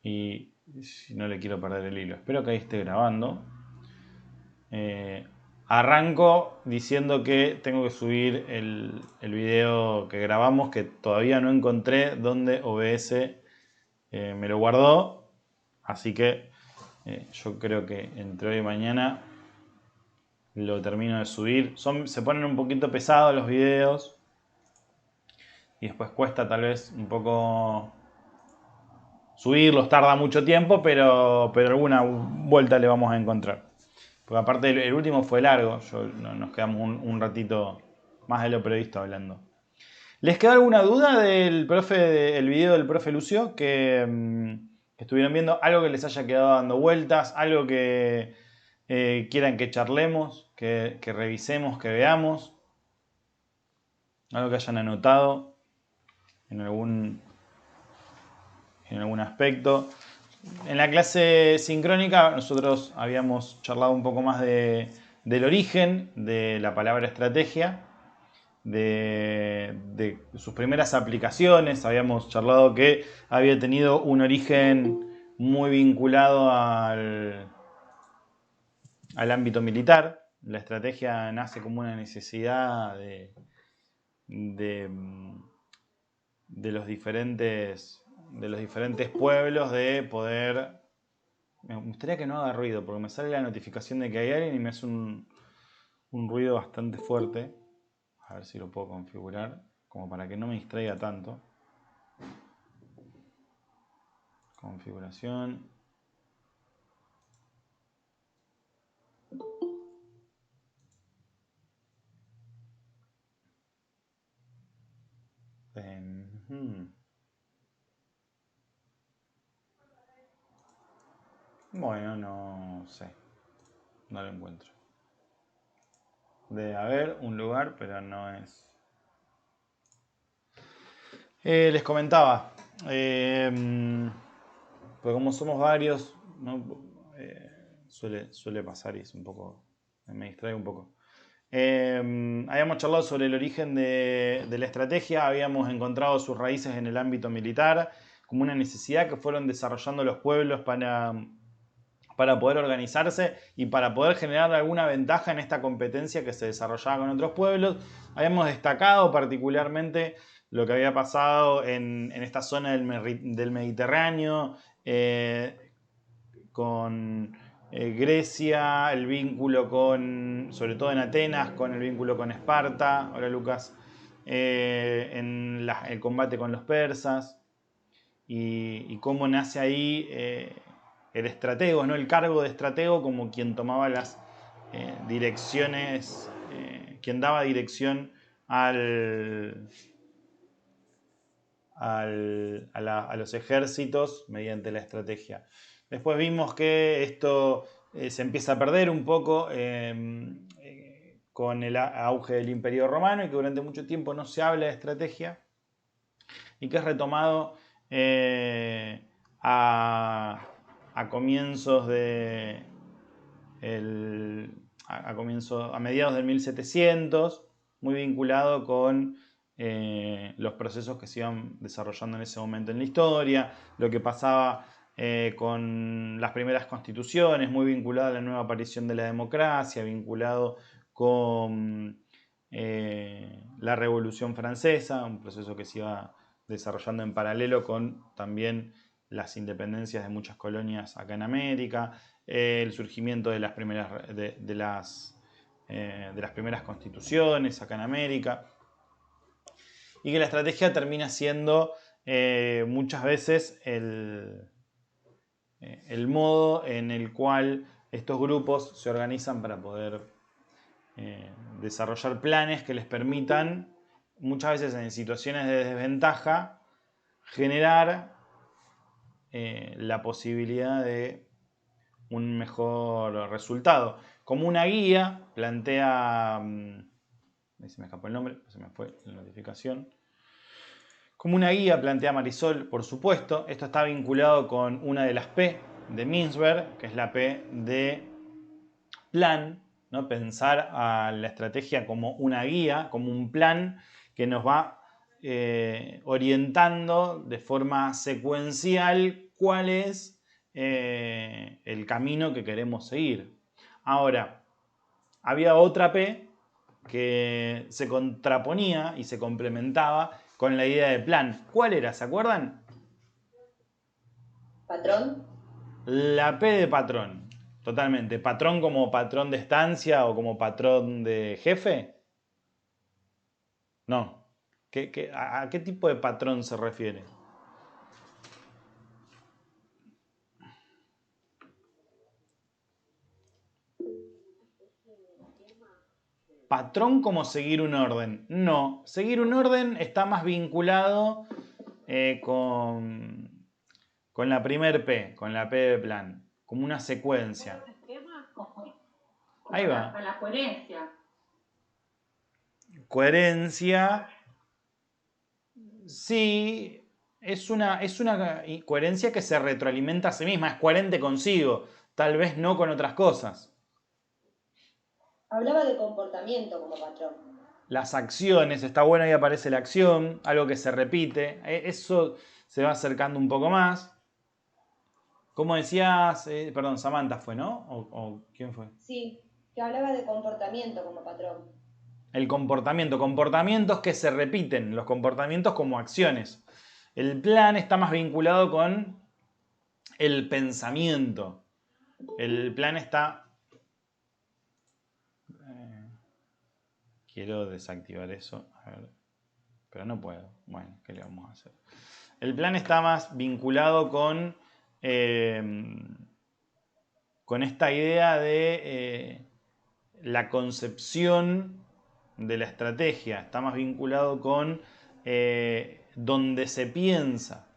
y si no le quiero perder el hilo. Espero que ahí esté grabando. Arranco diciendo que tengo que subir el video que grabamos, que todavía no encontré donde OBS me lo guardó. Así que yo creo que entre hoy y mañana lo termino de subir. Se ponen un poquito pesados los videos y después cuesta tal vez un poco subirlos, tarda mucho tiempo, pero alguna vuelta le vamos a encontrar. Porque aparte el último fue largo, nos quedamos un ratito más de lo previsto hablando. ¿Les quedó alguna duda del el video del profe Lucio que estuvieron viendo? ¿Algo que les haya quedado dando vueltas? ¿Algo que quieran que charlemos, que revisemos, que veamos? ¿Algo que hayan anotado en algún aspecto? En la clase sincrónica nosotros habíamos charlado un poco más del origen de la palabra estrategia, de sus primeras aplicaciones. Habíamos charlado que había tenido un origen muy vinculado al ámbito militar. La estrategia nace como una necesidad de los diferentes pueblos de poder. Me gustaría que no haga ruido porque me sale la notificación de que hay alguien y me hace un ruido bastante fuerte. A ver si lo puedo configurar como para que no me distraiga tanto. Configuración. Bueno, no sé. No lo encuentro. Debe haber un lugar, pero no es. Les comentaba. Pues como somos varios, ¿no? Suele pasar y es un poco. Me distrae un poco. Habíamos charlado sobre el origen de la estrategia, habíamos encontrado sus raíces en el ámbito militar, como una necesidad que fueron desarrollando los pueblos para poder organizarse y para poder generar alguna ventaja en esta competencia que se desarrollaba con otros pueblos. Habíamos destacado particularmente lo que había pasado en esta zona del Mediterráneo, con Grecia, el vínculo sobre todo en Atenas, con el vínculo con Esparta. Hola Lucas. El combate con los persas y cómo nace ahí el estratego, ¿no? El cargo de estratego como quien tomaba las direcciones, quien daba dirección a los ejércitos mediante la estrategia. Después vimos que esto se empieza a perder un poco con el auge del Imperio Romano y que durante mucho tiempo no se habla de estrategia y que es retomado a comienzos a mediados del 1700, muy vinculado con los procesos que se iban desarrollando en ese momento en la historia, lo que pasaba con las primeras constituciones, muy vinculado a la nueva aparición de la democracia, vinculado con la Revolución Francesa, un proceso que se iba desarrollando en paralelo con también las independencias de muchas colonias acá en América, el surgimiento de las primeras constituciones acá en América, y que la estrategia termina siendo muchas veces el modo en el cual estos grupos se organizan para poder desarrollar planes que les permitan, muchas veces en situaciones de desventaja, generar la posibilidad de un mejor resultado. Como una guía, plantea. Se me escapó el nombre, se me fue la notificación. Como una guía, plantea Marisol, por supuesto. Esto está vinculado con una de las P de Mintzberg, que es la P de plan, ¿no? Pensar a la estrategia como una guía, como un plan que nos va orientando de forma secuencial cuál es el camino que queremos seguir. Ahora, había otra P que se contraponía y se complementaba con la idea de plan. ¿Cuál era? ¿Se acuerdan? ¿Patrón? La P de patrón. Totalmente. ¿Patrón como patrón de estancia o como patrón de jefe? No. ¿A qué tipo de patrón se refiere? Patrón como seguir un orden. No, seguir un orden está más vinculado con la primer P, con la P de plan, como una secuencia. Ahí va. A la coherencia. Coherencia, sí, es una coherencia que se retroalimenta a sí misma, es coherente consigo, tal vez no con otras cosas. Hablaba de comportamiento como patrón. Las acciones, está bueno, ahí aparece la acción, algo que se repite, eso se va acercando un poco más. ¿Cómo decías? Perdón, Samantha fue, ¿no? ¿O quién fue? Sí, que hablaba de comportamiento como patrón. El comportamiento, comportamientos que se repiten, los comportamientos como acciones. El plan está más vinculado con el pensamiento. El plan está... quiero desactivar eso, a ver, pero no puedo. Bueno, ¿qué le vamos a hacer? El plan está más vinculado con esta idea de la concepción de la estrategia. Está más vinculado con donde se piensa.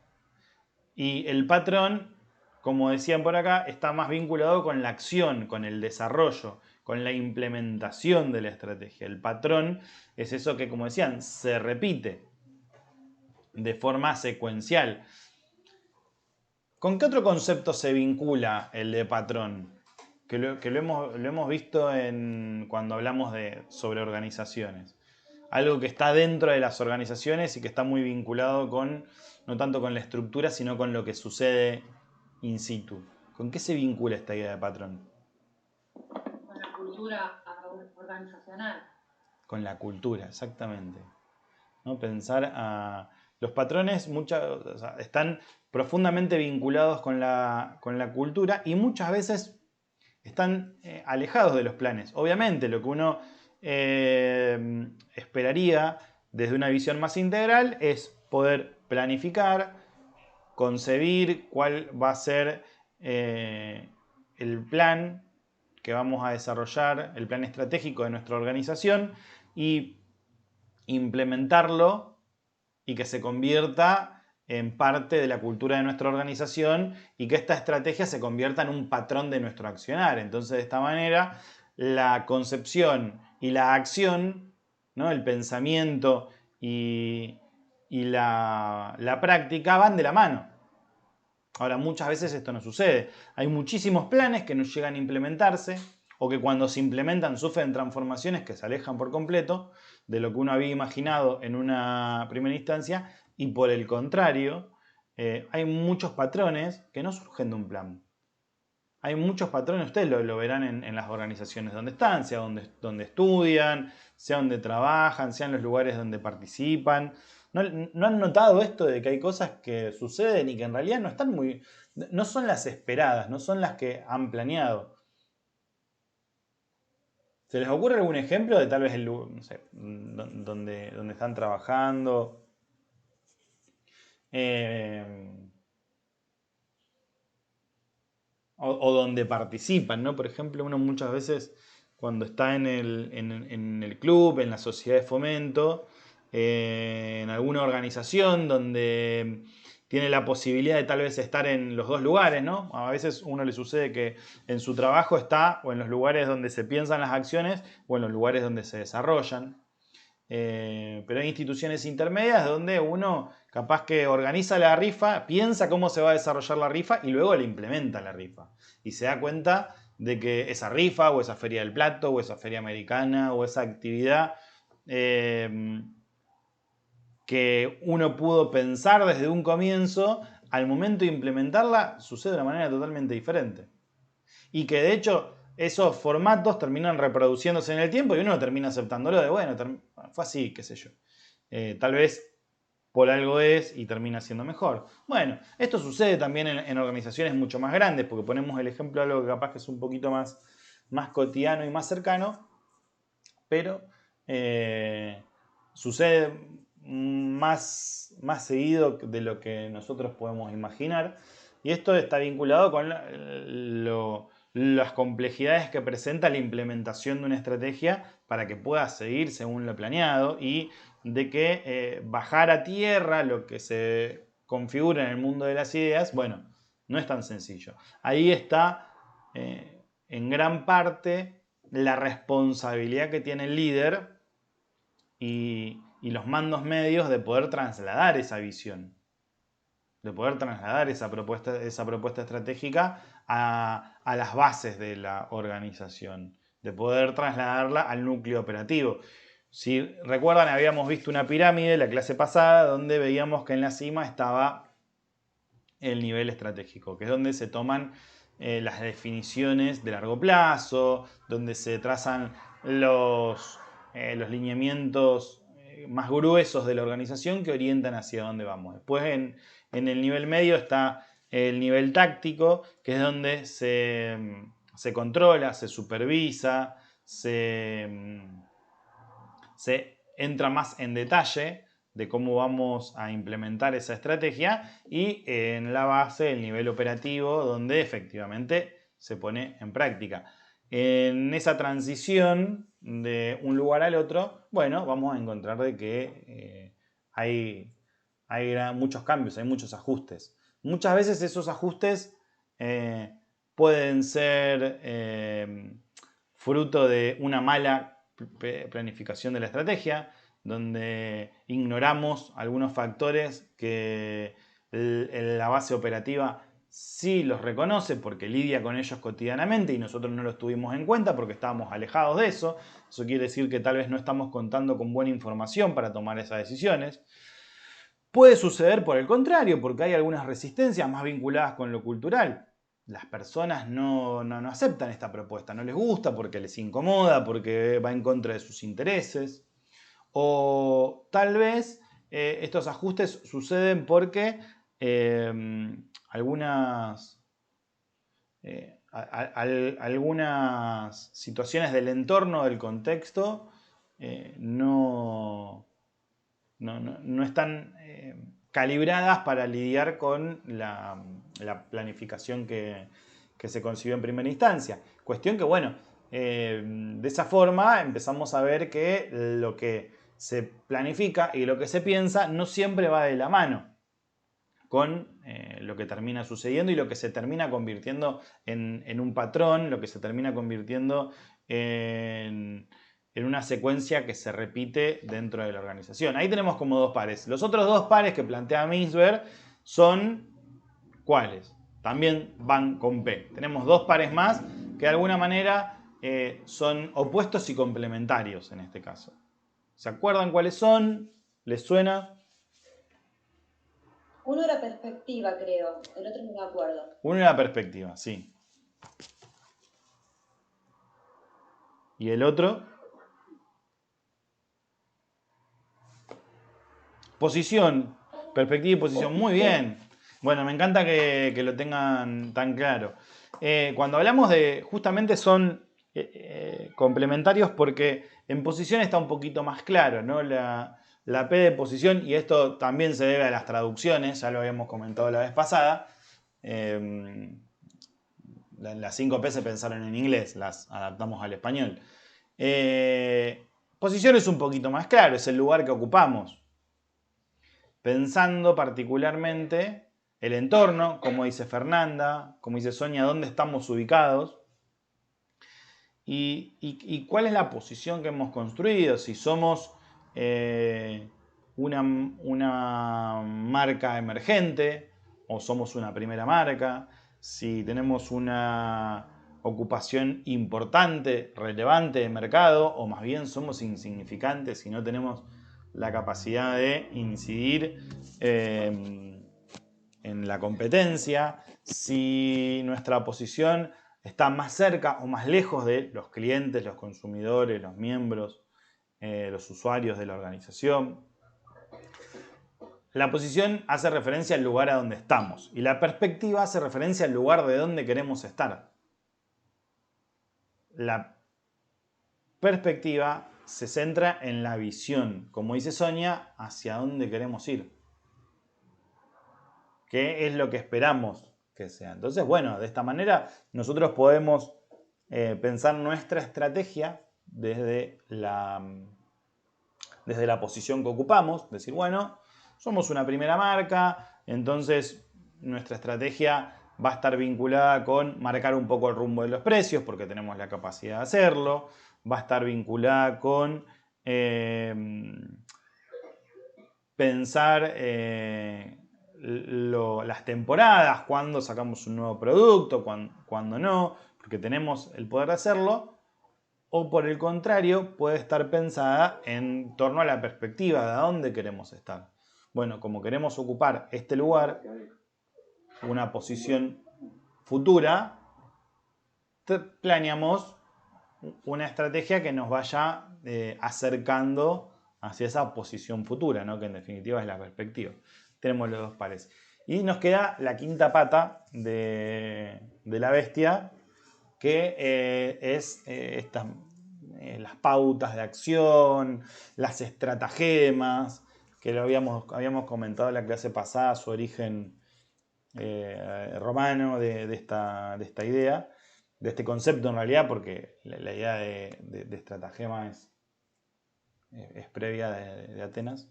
Y el patrón, como decían por acá, está más vinculado con la acción, con el desarrollo, con la implementación de la estrategia. El patrón es eso que, como decían, se repite de forma secuencial. ¿Con qué otro concepto se vincula el de patrón? Que lo hemos visto cuando hablamos sobre organizaciones. Algo que está dentro de las organizaciones y que está muy vinculado no tanto con la estructura, sino con lo que sucede in situ. ¿Con qué se vincula esta idea de patrón? Con la cultura organizacional. Con la cultura, exactamente. ¿No? Los patrones o sea, están profundamente vinculados con la cultura y muchas veces están alejados de los planes. Obviamente, lo que uno esperaría desde una visión más integral es poder planificar, concebir cuál va a ser el plan que vamos a desarrollar, el plan estratégico de nuestra organización y implementarlo y que se convierta en parte de la cultura de nuestra organización y que esta estrategia se convierta en un patrón de nuestro accionar. Entonces, de esta manera, la concepción y la acción, ¿no? El pensamiento y la práctica van de la mano. Ahora, muchas veces esto no sucede. Hay muchísimos planes que no llegan a implementarse o que cuando se implementan sufren transformaciones que se alejan por completo de lo que uno había imaginado en una primera instancia y por el contrario, hay muchos patrones que no surgen de un plan. Hay muchos patrones, ustedes lo verán en las organizaciones donde están, sea donde estudian, sea donde trabajan, sea en los lugares donde participan. ¿No han notado esto de que hay cosas que suceden y que en realidad no son las esperadas, no son las que han planeado? ¿Se les ocurre algún ejemplo de tal vez no sé, donde están trabajando? Eh, o donde participan, ¿no? Por ejemplo, uno muchas veces cuando está en el club, en la sociedad de fomento, en alguna organización donde tiene la posibilidad de tal vez estar en los dos lugares, ¿no? A veces uno le sucede que en su trabajo está o en los lugares donde se piensan las acciones o en los lugares donde se desarrollan. Pero hay instituciones intermedias donde uno capaz que organiza la rifa, piensa cómo se va a desarrollar la rifa y luego le implementa la rifa. Y se da cuenta de que esa rifa o esa feria del plato o esa feria americana o esa actividad que uno pudo pensar desde un comienzo al momento de implementarla sucede de una manera totalmente diferente. Y que de hecho esos formatos terminan reproduciéndose en el tiempo y uno termina aceptándolo de, bueno, fue así, qué sé yo. Tal vez por algo es y termina siendo mejor. Bueno, esto sucede también en organizaciones mucho más grandes, porque ponemos el ejemplo de algo que capaz que es un poquito más cotidiano y más cercano, pero sucede más seguido de lo que nosotros podemos imaginar. Y esto está vinculado con las complejidades que presenta la implementación de una estrategia para que pueda seguir según lo planeado y de que bajar a tierra lo que se configura en el mundo de las ideas, bueno, no es tan sencillo. Ahí está en gran parte la responsabilidad que tiene el líder y los mandos medios de poder trasladar esa visión, de poder trasladar esa propuesta estratégica a las bases de la organización, de poder trasladarla al núcleo operativo. Si recuerdan, habíamos visto una pirámide la clase pasada donde veíamos que en la cima estaba el nivel estratégico, que es donde se toman las definiciones de largo plazo, donde se trazan los lineamientos más gruesos de la organización que orientan hacia dónde vamos. Después en el nivel medio está el nivel táctico, que es donde se controla, se supervisa, se entra más en detalle de cómo vamos a implementar esa estrategia, y en la base el nivel operativo donde efectivamente se pone en práctica. En esa transición de un lugar al otro, bueno, vamos a encontrar de que hay muchos cambios, hay muchos ajustes. Muchas veces esos ajustes pueden ser fruto de una mala planificación de la estrategia, donde ignoramos algunos factores que la base operativa sí los reconoce porque lidia con ellos cotidianamente y nosotros no los tuvimos en cuenta porque estábamos alejados de eso. Eso quiere decir que tal vez no estamos contando con buena información para tomar esas decisiones. Puede suceder por el contrario, porque hay algunas resistencias más vinculadas con lo cultural. Las personas no aceptan esta propuesta, no les gusta porque les incomoda, porque va en contra de sus intereses. O tal vez estos ajustes suceden porque algunas situaciones del entorno, del contexto, no están calibradas para lidiar con la planificación que se concibió en primera instancia. Cuestión que, bueno, de esa forma empezamos a ver que lo que se planifica y lo que se piensa no siempre va de la mano con lo que termina sucediendo y lo que se termina convirtiendo en un patrón, lo que se termina convirtiendo en una secuencia que se repite dentro de la organización. Ahí tenemos como dos pares. Los otros dos pares que plantea Mintzberg son ¿cuáles? También van con P. Tenemos dos pares más que de alguna manera son opuestos y complementarios en este caso. ¿Se acuerdan cuáles son? ¿Les suena? Uno era perspectiva, creo. El otro no me acuerdo. Uno era perspectiva, sí. ¿Y el otro? Posición. Perspectiva y posición. Muy bien. Bueno, me encanta que lo tengan tan claro. Cuando hablamos de... Justamente son complementarios porque en posición está un poquito más claro, ¿no? La P de posición, y esto también se debe a las traducciones, ya lo habíamos comentado la vez pasada. Las 5 P se pensaron en inglés, las adaptamos al español. Posición es un poquito más claro, es el lugar que ocupamos. Pensando particularmente el entorno, como dice Fernanda, como dice Sonia, dónde estamos ubicados y cuál es la posición que hemos construido, si somos una marca emergente o somos una primera marca, si tenemos una ocupación importante, relevante de mercado, o más bien somos insignificantes y no tenemos la capacidad de incidir en la competencia, si nuestra posición está más cerca o más lejos de los clientes, los consumidores, los miembros, los usuarios de la organización. La posición hace referencia al lugar a donde estamos y la perspectiva hace referencia al lugar de donde queremos estar. La perspectiva se centra en la visión, como dice Sonia, hacia dónde queremos ir. ¿Qué es lo que esperamos que sea? Entonces, bueno, de esta manera nosotros podemos pensar nuestra estrategia desde la posición que ocupamos. Decir, bueno, somos una primera marca, entonces nuestra estrategia va a estar vinculada con marcar un poco el rumbo de los precios, porque tenemos la capacidad de hacerlo. Va a estar vinculada con pensar las temporadas, cuándo sacamos un nuevo producto, cuándo no, porque tenemos el poder de hacerlo. O por el contrario, puede estar pensada en torno a la perspectiva de a dónde queremos estar. Bueno, como queremos ocupar este lugar, una posición futura, planeamos una estrategia que nos vaya acercando hacia esa posición futura, ¿no? Que en definitiva es la perspectiva. Tenemos los dos pares. Y nos queda la quinta pata de la bestia, que es las pautas de acción, las estratagemas, que lo habíamos comentado en la clase pasada, su origen romano de esta idea, de este concepto en realidad, porque la idea de estratagema es previa de Atenas.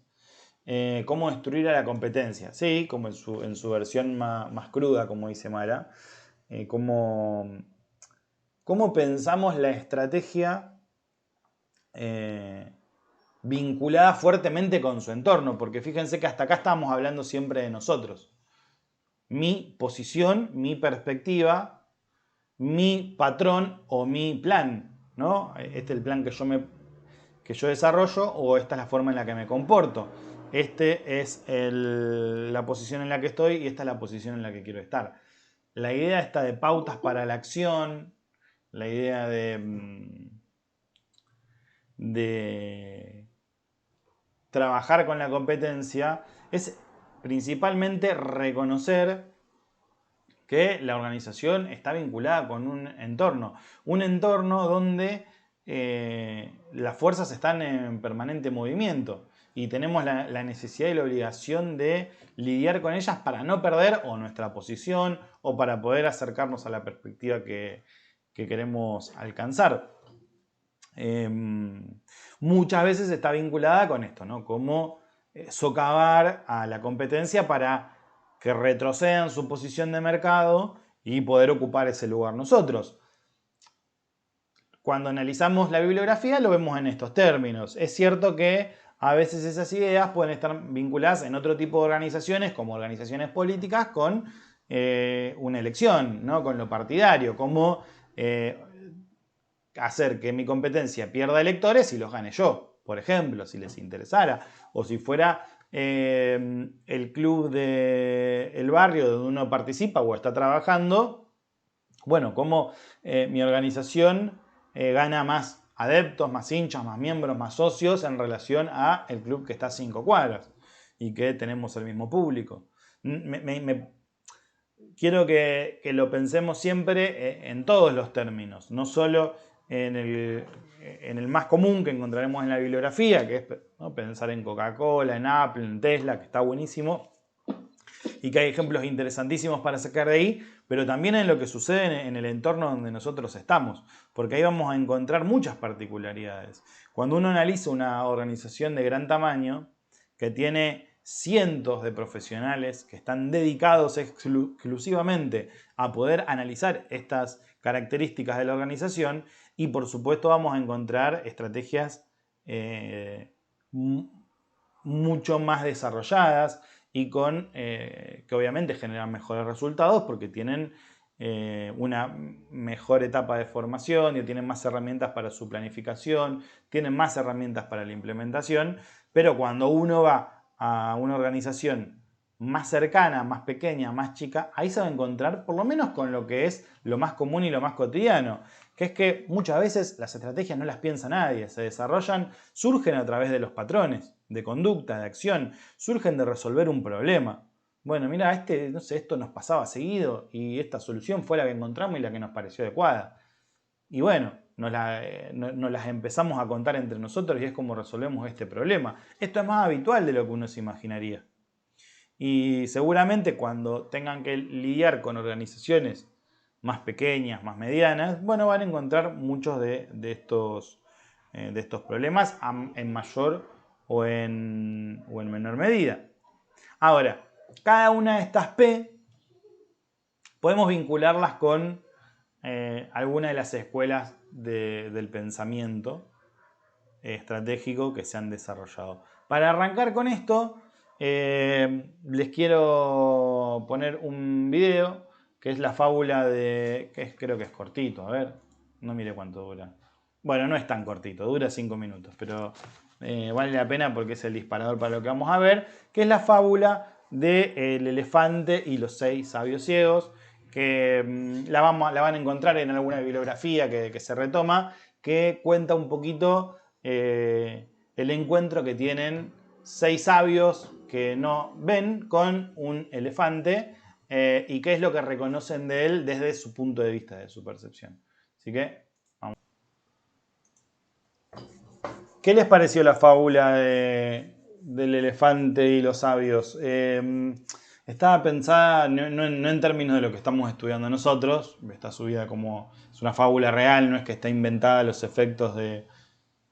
Cómo destruir a la competencia, sí, como en su versión más cruda, como dice Mara. Cómo pensamos la estrategia vinculada fuertemente con su entorno, porque fíjense que hasta acá estamos hablando siempre de nosotros. Mi posición, mi perspectiva, mi patrón o mi plan, ¿no? Este es el plan que yo desarrollo, o esta es la forma en la que me comporto. Este es la posición en la que estoy y esta es la posición en la que quiero estar. La idea esta de pautas para la acción, la idea de trabajar con la competencia, es principalmente reconocer que la organización está vinculada con un entorno donde las fuerzas están en permanente movimiento y tenemos la necesidad y la obligación de lidiar con ellas para no perder o nuestra posición o para poder acercarnos a la perspectiva que queremos alcanzar. Muchas veces está vinculada con esto, ¿no? Como socavar a la competencia para que retrocedan su posición de mercado y poder ocupar ese lugar nosotros. Cuando analizamos la bibliografía lo vemos en estos términos. Es cierto que a veces esas ideas pueden estar vinculadas en otro tipo de organizaciones, como organizaciones políticas, con una elección, ¿no? Con lo partidario, como hacer que mi competencia pierda electores y los gane yo, por ejemplo, si les interesara. O si fuera el club del barrio donde uno participa o está trabajando, bueno, como mi organización gana más adeptos, más hinchas, más miembros, más socios en relación a el club que está a 5 cuadras y que tenemos el mismo público. Quiero que lo pensemos siempre en todos los términos, no solo en el más común que encontraremos en la bibliografía, que es, ¿no?, pensar en Coca-Cola, en Apple, en Tesla, que está buenísimo y que hay ejemplos interesantísimos para sacar de ahí, pero también en lo que sucede en el entorno donde nosotros estamos, porque ahí vamos a encontrar muchas particularidades. Cuando uno analiza una organización de gran tamaño, que tiene cientos de profesionales que están dedicados exclusivamente a poder analizar estas características de la organización, y por supuesto vamos a encontrar estrategias mucho más desarrolladas y que obviamente generan mejores resultados porque tienen una mejor etapa de formación y tienen más herramientas para su planificación, tienen más herramientas para la implementación, pero cuando uno va a una organización más cercana, más pequeña, más chica, ahí se va a encontrar por lo menos con lo que es lo más común y lo más cotidiano, que es que muchas veces las estrategias no las piensa nadie, se desarrollan, surgen a través de los patrones de conducta, de acción, surgen de resolver un problema. Bueno, mira, no sé, esto nos pasaba seguido y esta solución fue la que encontramos y la que nos pareció adecuada. Y bueno, nos las empezamos a contar entre nosotros y es como resolvemos este problema. Esto es más habitual de lo que uno se imaginaría. Y seguramente cuando tengan que lidiar con organizaciones más pequeñas, más medianas, bueno, van a encontrar muchos de estos problemas en mayor o en menor medida. Ahora, cada una de estas P podemos vincularlas con alguna de las escuelas del pensamiento estratégico que se han desarrollado. Para arrancar con esto, les quiero poner un video que es la fábula creo que es cortito, a ver, no mire cuánto dura. Bueno, no es tan cortito, dura 5 minutos, pero vale la pena porque es el disparador para lo que vamos a ver, que es la fábula del elefante y los 6 sabios ciegos, que la van a encontrar en alguna bibliografía que se retoma, que cuenta un poquito el encuentro que tienen 6 sabios que no ven con un elefante y qué es lo que reconocen de él desde su punto de vista, de su percepción. Así que, vamos. ¿Qué les pareció la fábula del elefante y los sabios? Estaba pensada no en términos de lo que estamos estudiando nosotros, está subida como es una fábula real, no es que está inventada los efectos de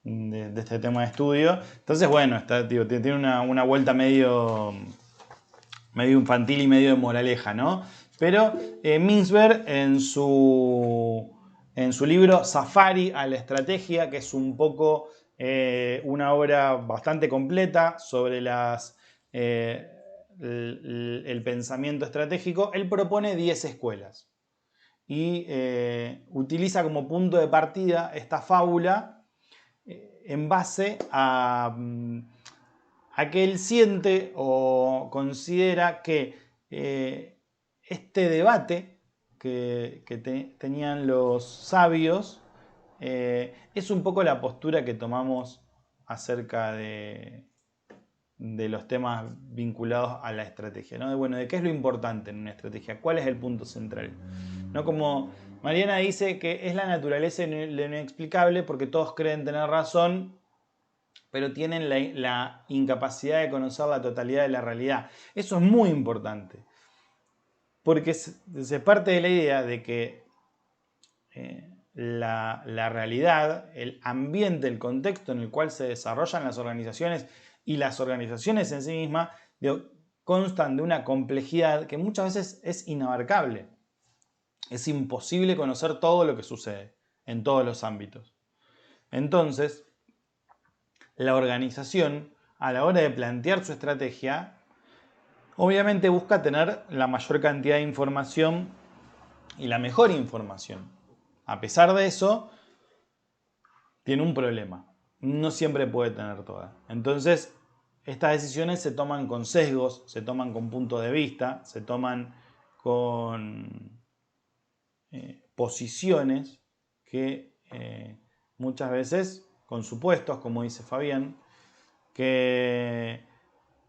este tema de estudio. Entonces, bueno, tiene una vuelta medio infantil y medio de moraleja, ¿no? Pero Mintzberg en su libro Safari a la estrategia, que es un poco una obra bastante completa sobre el pensamiento estratégico, él propone 10 escuelas y utiliza como punto de partida esta fábula en base a que él siente o considera que este debate que tenían los sabios es un poco la postura que tomamos acerca de los temas vinculados a la estrategia, ¿no? De qué es lo importante en una estrategia, cuál es el punto central, ¿no? Como Mariana dice que es la naturaleza de lo inexplicable porque todos creen tener razón, pero tienen la incapacidad de conocer la totalidad de la realidad. Eso es muy importante, porque se parte de la idea de que la realidad, el ambiente, el contexto en el cual se desarrollan las organizaciones y las organizaciones en sí mismas constan de una complejidad que muchas veces es inabarcable. Es imposible conocer todo lo que sucede en todos los ámbitos. Entonces, la organización, a la hora de plantear su estrategia, obviamente busca tener la mayor cantidad de información y la mejor información. A pesar de eso, tiene un problema. No siempre puede tener toda. Entonces, estas decisiones se toman con sesgos, se toman con puntos de vista, se toman con posiciones que muchas veces, con supuestos, como dice Fabián, que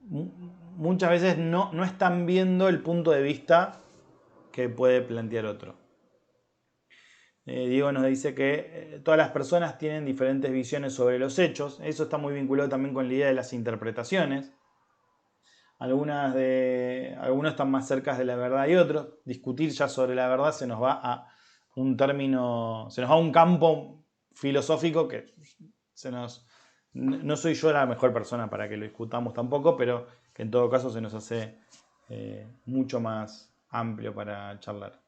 muchas veces no están viendo el punto de vista que puede plantear otro. Diego nos dice que todas las personas tienen diferentes visiones sobre los hechos. Eso está muy vinculado también con la idea de las interpretaciones. Algunos están más cerca de la verdad y otros. Discutir ya sobre la verdad se nos va a un campo filosófico que no soy yo la mejor persona para que lo discutamos tampoco, pero que en todo caso se nos hace mucho más amplio para charlar.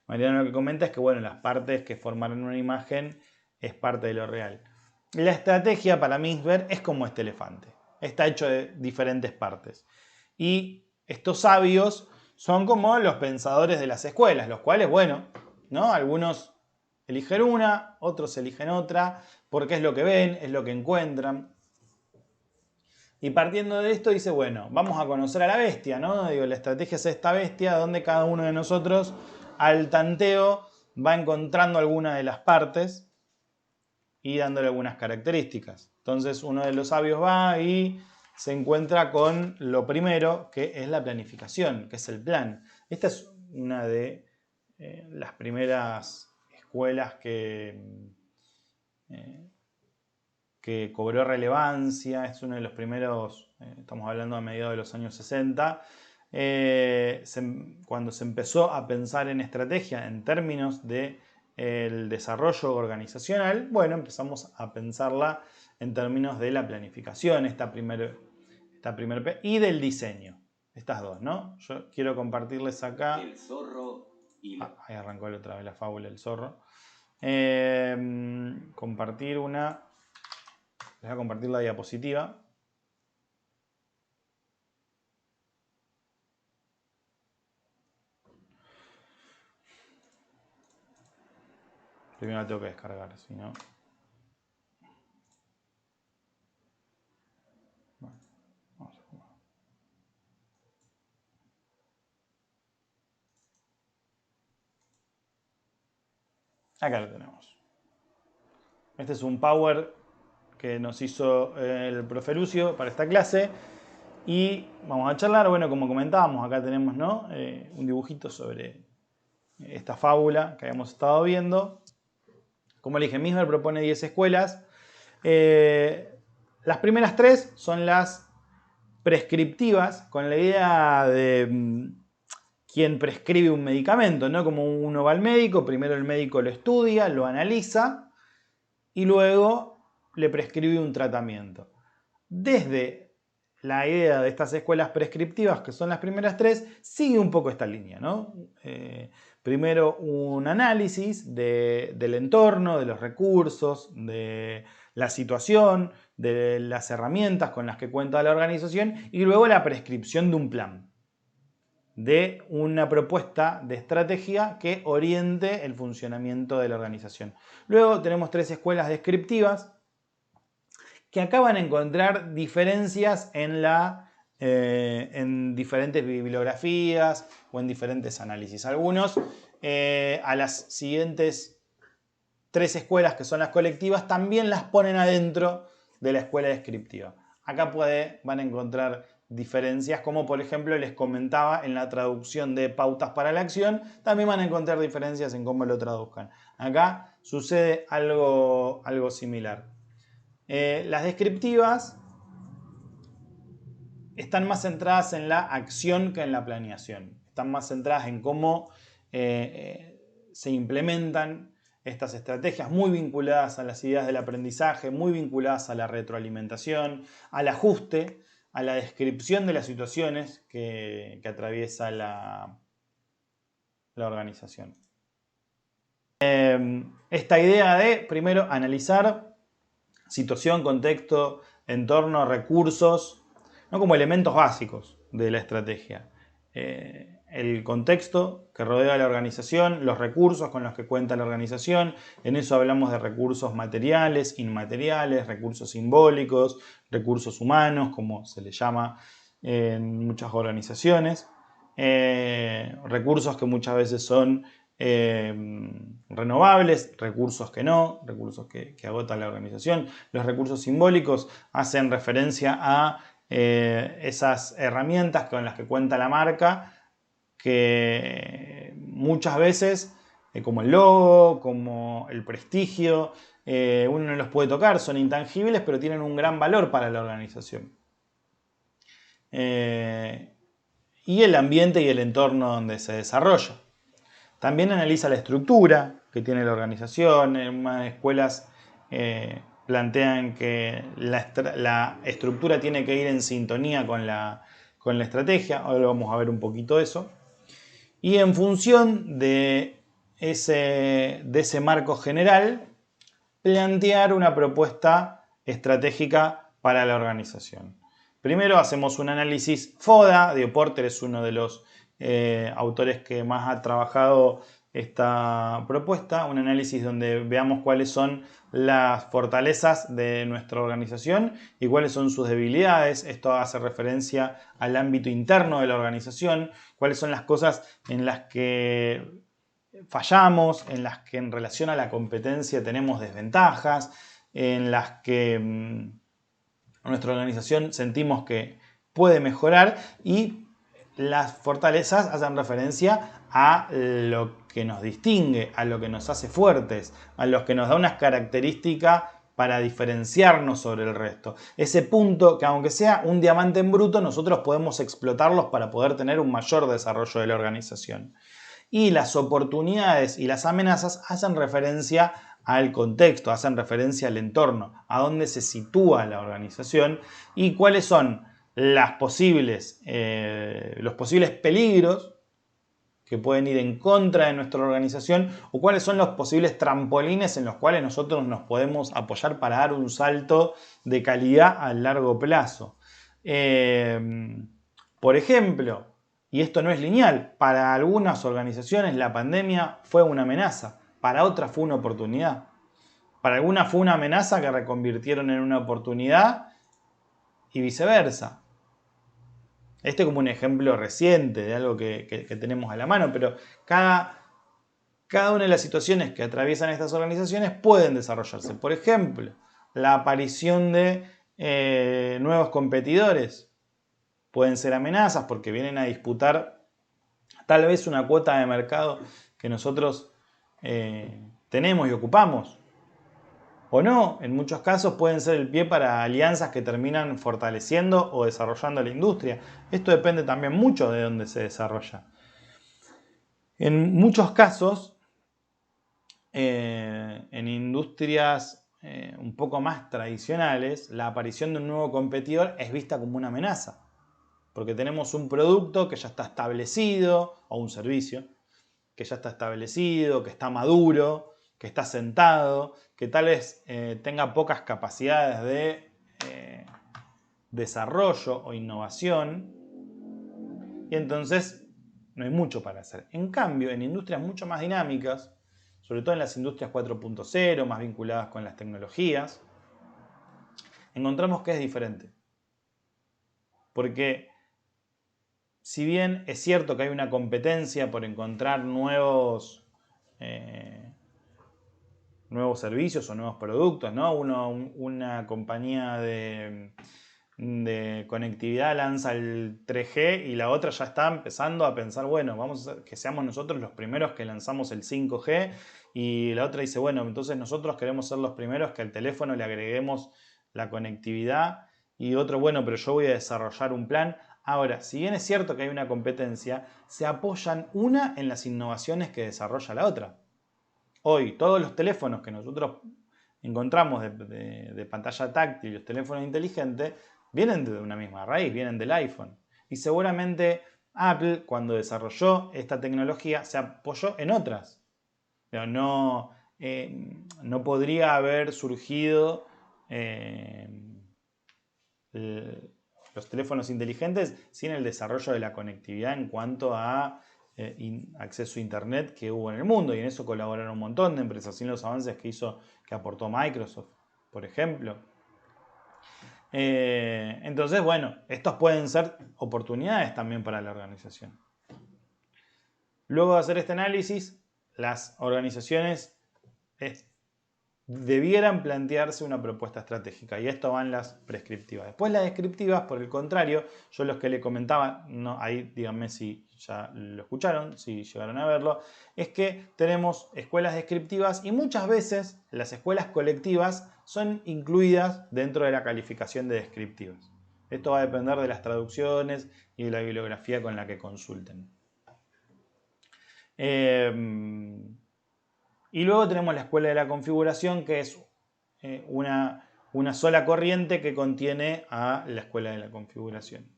Mariano lo que comenta es que las partes que forman una imagen es parte de lo real. La estrategia para Mintzberg es como este elefante. Está hecho de diferentes partes. Y estos sabios son como los pensadores de las escuelas, los cuales, ¿no? Algunos eligen una, otros eligen otra, porque es lo que ven, es lo que encuentran. Y partiendo de esto dice, bueno, vamos a conocer a la bestia, ¿no? Digo, la estrategia es esta bestia donde cada uno de nosotros al tanteo va encontrando alguna de las partes y dándole algunas características. Entonces uno de los sabios va y se encuentra con lo primero, que es la planificación, que es el plan. Esta es una de las primeras escuelas que cobró relevancia, es uno de los primeros, estamos hablando a mediados de los años 60, cuando se empezó a pensar en estrategia en términos de el desarrollo organizacional, bueno, empezamos a pensarla en términos de la planificación, y del diseño, estas dos, ¿no? Yo quiero compartirles acá. El zorro y la... Ahí arrancó otra vez la fábula del zorro. Compartir una... Les voy a compartir la diapositiva. Primero la tengo que descargar, si no... Bueno, vamos a jugar. Acá lo tenemos. Este es un Power que nos hizo el profe Lucio para esta clase. Y vamos a charlar, bueno, como comentábamos, acá tenemos, ¿no? Un dibujito sobre esta fábula que habíamos estado viendo. Como le dije, Mismer propone 10 escuelas. Las primeras 3 son las prescriptivas, con la idea de quien prescribe un medicamento, ¿no? Como uno va al médico, primero el médico lo estudia, lo analiza y luego le prescribe un tratamiento. Desde la idea de estas escuelas prescriptivas, que son las primeras 3, sigue un poco esta línea, ¿no? Primero un análisis del entorno, de los recursos, de la situación, de las herramientas con las que cuenta la organización y luego la prescripción de un plan, de una propuesta de estrategia que oriente el funcionamiento de la organización. Luego tenemos 3 escuelas descriptivas que acá van a encontrar diferencias en diferentes bibliografías o en diferentes análisis. Algunos a las siguientes 3 escuelas, que son las colectivas, también las ponen adentro de la escuela descriptiva. Acá van a encontrar diferencias, como por ejemplo les comentaba en la traducción de pautas para la acción, también van a encontrar diferencias en cómo lo traduzcan. Acá sucede algo similar. Las descriptivas están más centradas en la acción que en la planeación. Están más centradas en cómo se implementan estas estrategias, muy vinculadas a las ideas del aprendizaje, muy vinculadas a la retroalimentación, al ajuste, a la descripción de las situaciones que atraviesa la organización. Esta idea de, primero, analizar situación, contexto, entorno, recursos, ¿no? Como elementos básicos de la estrategia. El contexto que rodea a la organización, los recursos con los que cuenta la organización. En eso hablamos de recursos materiales, inmateriales, recursos simbólicos, recursos humanos, como se le llama en muchas organizaciones. Recursos que muchas veces son renovables, recursos que no, recursos que agotan la organización. Los recursos simbólicos hacen referencia a esas herramientas con las que cuenta la marca, que muchas veces, como el logo, como el prestigio, uno no los puede tocar, son intangibles, pero tienen un gran valor para la organización. Y el ambiente y el entorno donde se desarrolla. También analiza la estructura que tiene la organización. En unas escuelas plantean que la estructura tiene que ir en sintonía con la estrategia. Ahora vamos a ver un poquito eso. Y en función de ese marco general, plantear una propuesta estratégica para la organización. Primero hacemos un análisis FODA. Porter es uno de los autores que más ha trabajado esta propuesta, un análisis donde veamos cuáles son las fortalezas de nuestra organización y cuáles son sus debilidades. Esto hace referencia al ámbito interno de la organización, cuáles son las cosas en las que fallamos, en las que en relación a la competencia tenemos desventajas, en las que nuestra organización sentimos que puede mejorar, y las fortalezas hacen referencia a lo que nos distingue, a lo que nos hace fuertes, a lo que nos da unas características para diferenciarnos sobre el resto. Ese punto que, aunque sea un diamante en bruto, nosotros podemos explotarlos para poder tener un mayor desarrollo de la organización. Y las oportunidades y las amenazas hacen referencia al contexto, hacen referencia al entorno, a dónde se sitúa la organización y cuáles son los posibles peligros que pueden ir en contra de nuestra organización, o cuáles son los posibles trampolines en los cuales nosotros nos podemos apoyar para dar un salto de calidad a largo plazo. Por ejemplo, y esto no es lineal, para algunas organizaciones la pandemia fue una amenaza, para otras fue una oportunidad. Para algunas fue una amenaza que reconvirtieron en una oportunidad y viceversa. Este es como un ejemplo reciente de algo que tenemos a la mano, pero cada una de las situaciones que atraviesan estas organizaciones pueden desarrollarse. Por ejemplo, la aparición de nuevos competidores pueden ser amenazas porque vienen a disputar tal vez una cuota de mercado que nosotros tenemos y ocupamos. O no, en muchos casos pueden ser el pie para alianzas que terminan fortaleciendo o desarrollando la industria. Esto depende también mucho de dónde se desarrolla. En muchos casos, en industrias un poco más tradicionales, la aparición de un nuevo competidor es vista como una amenaza. Porque tenemos un producto que ya está establecido, o un servicio, que ya está establecido, que está maduro, que está sentado, que tal vez tenga pocas capacidades de desarrollo o innovación, y entonces no hay mucho para hacer. En cambio, en industrias mucho más dinámicas, sobre todo en las industrias 4.0, más vinculadas con las tecnologías, encontramos que es diferente. Porque si bien es cierto que hay una competencia por encontrar nuevos servicios o nuevos productos, ¿no? Una compañía de conectividad lanza el 3G y la otra ya está empezando a pensar, bueno, vamos a hacer que seamos nosotros los primeros que lanzamos el 5G, y la otra dice, bueno, entonces nosotros queremos ser los primeros que al teléfono le agreguemos la conectividad, y otro, bueno, pero yo voy a desarrollar un plan. Ahora, si bien es cierto que hay una competencia, se apoyan una en las innovaciones que desarrolla la otra. Hoy, todos los teléfonos que nosotros encontramos de pantalla táctil, los teléfonos inteligentes, vienen de una misma raíz, vienen del iPhone. Y seguramente Apple, cuando desarrolló esta tecnología, se apoyó en otras. Pero no podría haber surgido los teléfonos inteligentes sin el desarrollo de la conectividad en cuanto a acceso a internet que hubo en el mundo, y en eso colaboraron un montón de empresas, sin los avances que aportó Microsoft, por ejemplo. Entonces, bueno, estos pueden ser oportunidades también para la organización. Luego de hacer este análisis, las organizaciones debieran plantearse una propuesta estratégica, y esto van las prescriptivas. Después las descriptivas, por el contrario, yo los que le comentaba, no, ahí díganme si ya lo escucharon, si llegaron a verlo, es que tenemos escuelas descriptivas y muchas veces las escuelas colectivas son incluidas dentro de la calificación de descriptivas. Esto va a depender de las traducciones y de la bibliografía con la que consulten. Y luego tenemos la escuela de la configuración, que es una sola corriente que contiene a la escuela de la configuración.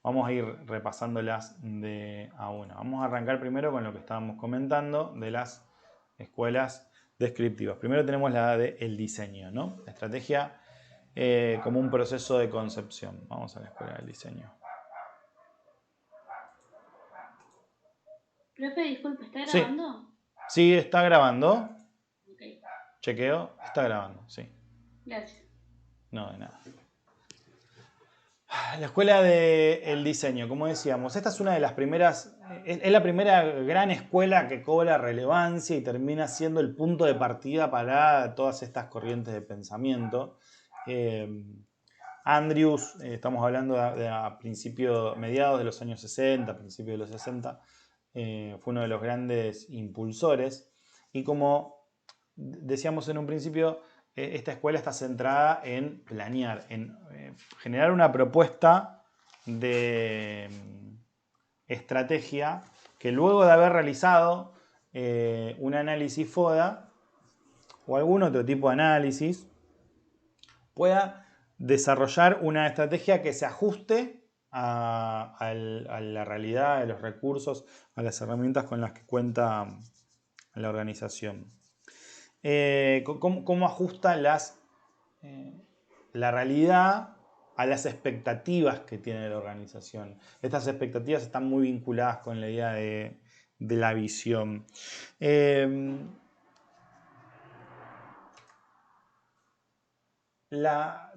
Vamos a ir repasándolas de a una. Vamos a arrancar primero con lo que estábamos comentando de las escuelas descriptivas. Primero tenemos la del diseño, ¿no? La estrategia como un proceso de concepción. Vamos a la escuela del diseño. Profe, disculpe, ¿está Sí, grabando? sí, está grabando. Ok, Chequeo, está grabando, sí. gracias. No, de nada. La escuela del diseño, como decíamos, esta es una de las primeras, es la primera gran escuela que cobra relevancia y termina siendo el punto de partida para todas estas corrientes de pensamiento. Andrews, estamos hablando de a principios, mediados de los años 60, principios de los 60, fue uno de los grandes impulsores. Y como decíamos en un principio, esta escuela está centrada en planear, en generar una propuesta de estrategia que luego de haber realizado un análisis FODA o algún otro tipo de análisis, pueda desarrollar una estrategia que se ajuste a la realidad, a los recursos, a las herramientas con las que cuenta la organización. ¿Cómo ajusta la realidad a las expectativas que tiene la organización? Estas expectativas están muy vinculadas con la idea de la visión.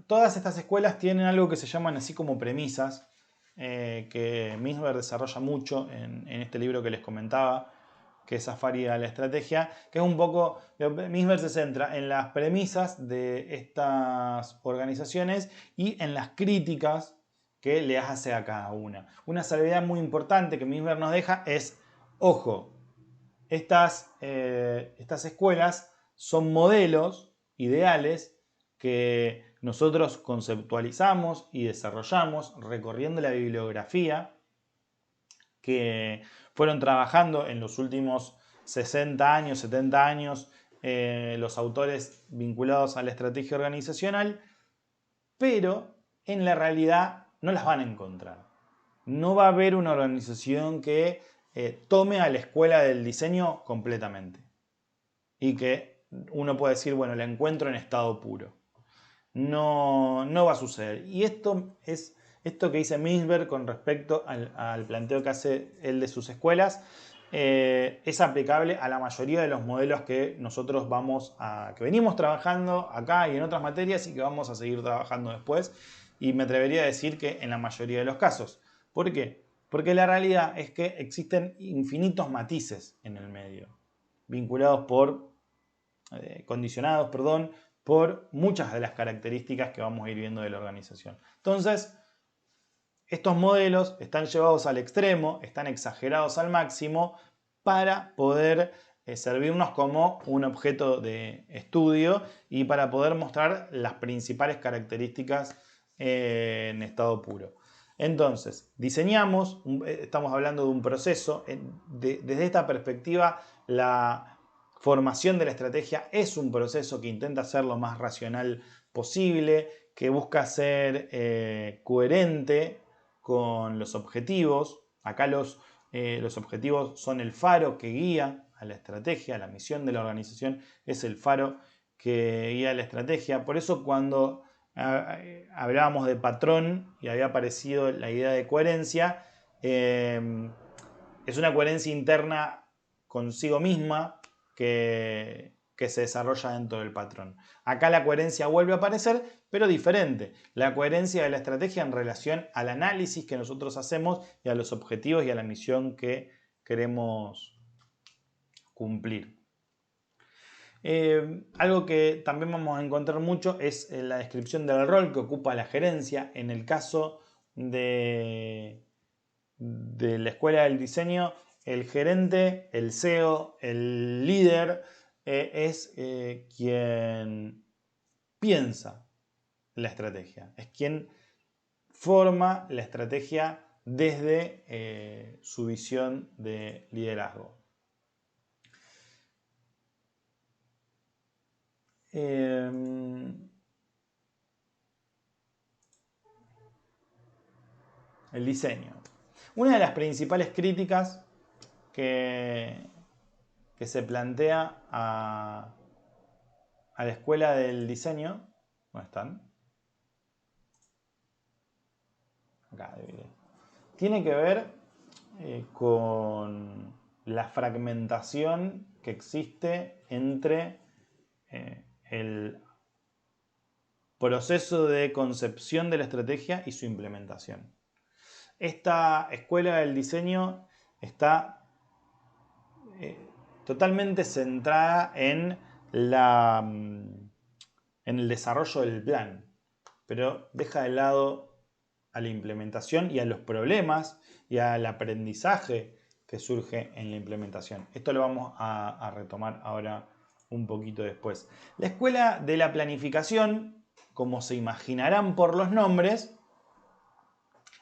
Todas estas escuelas tienen algo que se llaman así como premisas, que Misber desarrolla mucho en este libro que les comentaba, que es Safari a la estrategia, que es un poco, Misber se centra en las premisas de estas organizaciones y en las críticas que le hace a cada una. Una salvedad muy importante que Misber nos deja es, ojo, estas escuelas son modelos ideales que nosotros conceptualizamos y desarrollamos recorriendo la bibliografía que fueron trabajando en los últimos 60 años, 70 años, los autores vinculados a la estrategia organizacional, pero en la realidad no las van a encontrar. No va a haber una organización que tome a la escuela del diseño completamente y que uno pueda decir, bueno, la encuentro en estado puro. No va a suceder. Y esto que dice Misberg con respecto al planteo que hace él de sus escuelas, es aplicable a la mayoría de los modelos que nosotros que venimos trabajando acá y en otras materias y que vamos a seguir trabajando después. Y me atrevería a decir que en la mayoría de los casos. ¿Por qué? Porque la realidad es que existen infinitos matices en el medio, vinculados condicionados, por muchas de las características que vamos a ir viendo de la organización. Entonces, estos modelos están llevados al extremo, están exagerados al máximo para poder servirnos como un objeto de estudio y para poder mostrar las principales características en estado puro. Entonces, diseñamos, estamos hablando de un proceso, desde esta perspectiva la formación de la estrategia es un proceso que intenta ser lo más racional posible, que busca ser coherente con los objetivos. Acá los objetivos son el faro que guía a la estrategia, la misión de la organización es el faro que guía la estrategia. Por eso cuando hablábamos de patrón y había aparecido la idea de coherencia, es una coherencia interna consigo misma que se desarrolla dentro del patrón. Acá la coherencia vuelve a aparecer, pero diferente. La coherencia de la estrategia en relación al análisis que nosotros hacemos y a los objetivos y a la misión que queremos cumplir. Algo que también vamos a encontrar mucho es la descripción del rol que ocupa la gerencia. En el caso de la escuela del diseño, el gerente, el CEO, el líder, es quien piensa la estrategia, es quien forma la estrategia desde su visión de liderazgo. El diseño. Una de las principales críticas que se plantea a la escuela del diseño, ¿dónde están? Acá, tiene que ver con la fragmentación que existe entre el proceso de concepción de la estrategia y su implementación. Esta escuela del diseño está totalmente centrada en el desarrollo del plan, pero deja de lado a la implementación y a los problemas y al aprendizaje que surge en la implementación. Esto lo vamos a retomar ahora un poquito después. La escuela de la planificación, como se imaginarán por los nombres,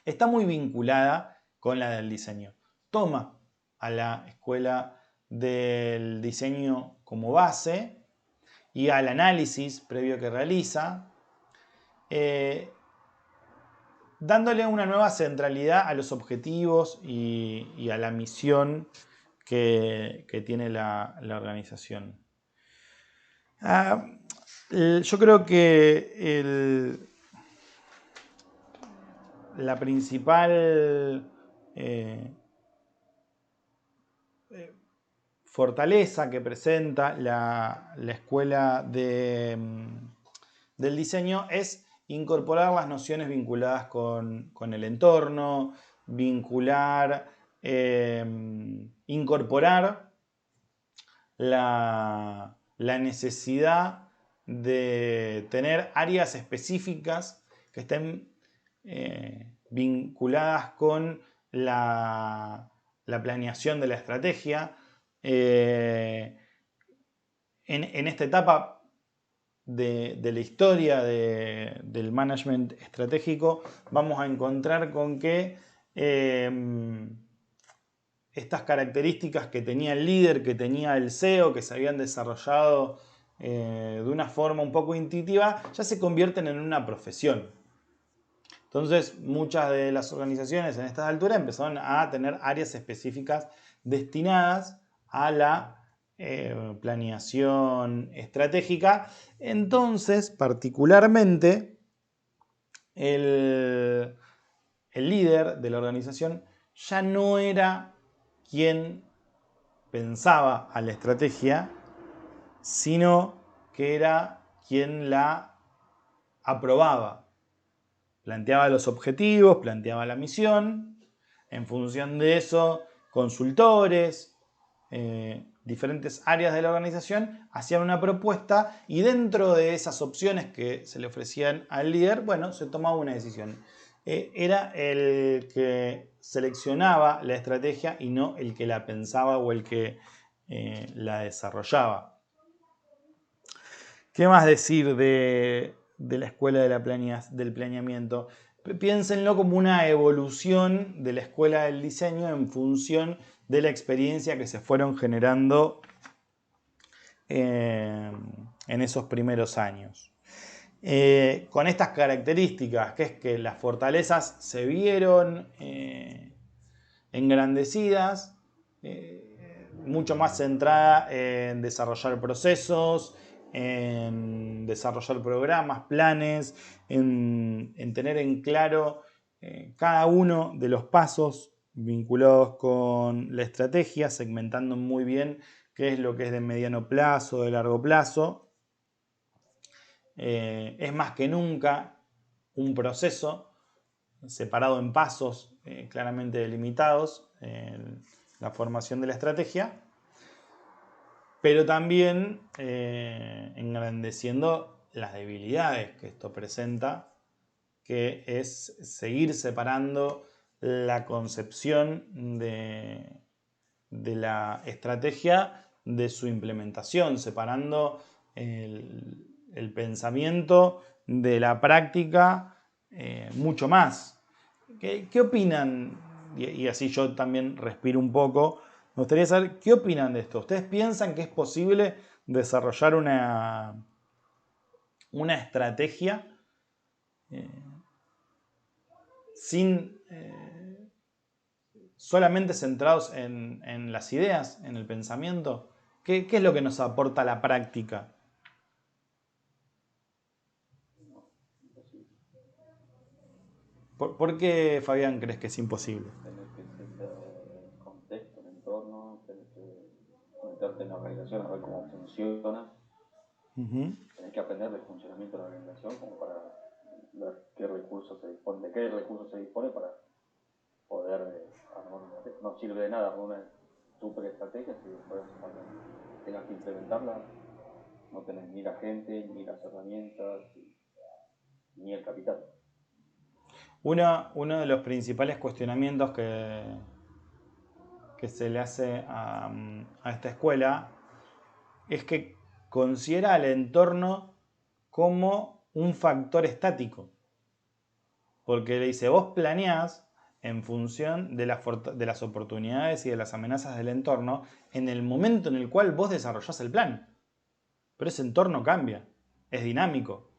está muy vinculada con la del diseño. Toma a la escuela del diseño como base y al análisis previo que realiza, dándole una nueva centralidad a los objetivos y a la misión que tiene la organización. Yo creo que la principal fortaleza que presenta la escuela del diseño es incorporar las nociones vinculadas con el entorno, incorporar la necesidad de tener áreas específicas que estén vinculadas con la planeación de la estrategia. En esta etapa de la historia del management estratégico vamos a encontrar con que estas características que tenía el líder, que tenía el CEO, que se habían desarrollado de una forma un poco intuitiva, ya se convierten en una profesión. Entonces, muchas de las organizaciones en estas alturas empezaron a tener áreas específicas destinadas a la planeación estratégica. Entonces, particularmente, el líder de la organización ya no era quien pensaba a la estrategia, sino que era quien la aprobaba. Planteaba los objetivos, planteaba la misión. En función de eso, consultores, diferentes áreas de la organización hacían una propuesta y dentro de esas opciones que se le ofrecían al líder, bueno, se tomaba una decisión. Era el que seleccionaba la estrategia y no el que la pensaba o el que la desarrollaba. ¿Qué más decir de la escuela del planeamiento? Piénsenlo como una evolución de la escuela del diseño en función de la experiencia que se fueron generando en esos primeros años. Con estas características, que es que las fortalezas se vieron engrandecidas, mucho más centrada en desarrollar procesos, en desarrollar programas, planes, en tener en claro cada uno de los pasos vinculados con la estrategia, segmentando muy bien qué es lo que es de mediano plazo, de largo plazo. Es más que nunca un proceso separado en pasos claramente delimitados en la formación de la estrategia, pero también engrandeciendo las debilidades que esto presenta, que es seguir separando la concepción de la estrategia de su implementación, separando el pensamiento de la práctica mucho más. ¿Qué opinan? Y así yo también respiro un poco. Me gustaría saber qué opinan de esto. ¿Ustedes piensan que es posible desarrollar una estrategia sin solamente centrados en las ideas, en el pensamiento? ¿Qué es lo que nos aporta la práctica? ¿Por qué, Fabián, crees que es imposible? En el que se el contexto, el entorno, que meterte en la organización a ver cómo funciona. Tenés que aprender del funcionamiento de la organización como para ver qué recursos se dispone, de qué recursos se dispone para poder armar una estrategia. No sirve de nada armar una super estrategia si después cuando tengas que implementarla no tenés ni la gente, ni las herramientas, ni el capital. Uno de los principales cuestionamientos que se le hace a esta escuela es que considera al entorno como un factor estático. Porque le dice, vos planeás en función de las oportunidades y de las amenazas del entorno en el momento en el cual vos desarrollás el plan. Pero ese entorno cambia, es dinámico.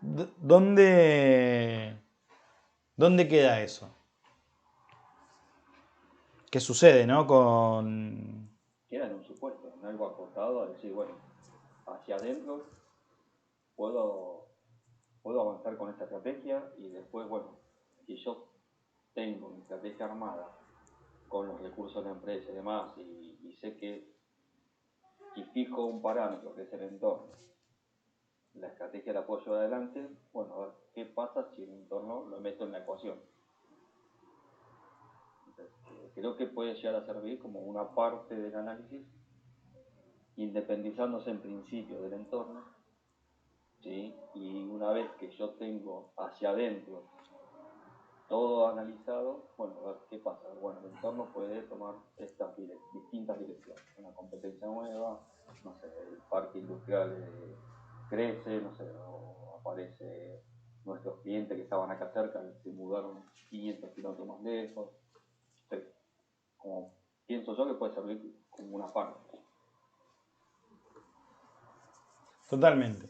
¿Dónde queda eso? ¿Qué sucede, no? Queda en un supuesto, en algo acotado, a decir, bueno, hacia adentro puedo avanzar con esta estrategia y después, bueno, si yo tengo mi estrategia armada con los recursos de la empresa y demás y sé que si fijo un parámetro que es el entorno, la estrategia la puedo llevar adelante, bueno, a ver qué pasa si el entorno lo meto en la ecuación. Entonces, creo que puede llegar a servir como una parte del análisis, independizándose en principio del entorno, ¿sí? Y una vez que yo tengo hacia adentro todo analizado, bueno, a ver qué pasa. Bueno, el entorno puede tomar estas distintas direcciones. Una competencia nueva, no sé, el parque industrial crece, no sé, o aparece nuestros clientes que estaban acá cerca, se mudaron 500 kilómetros más lejos. Sí, como pienso yo que puede servir como una parte. Totalmente.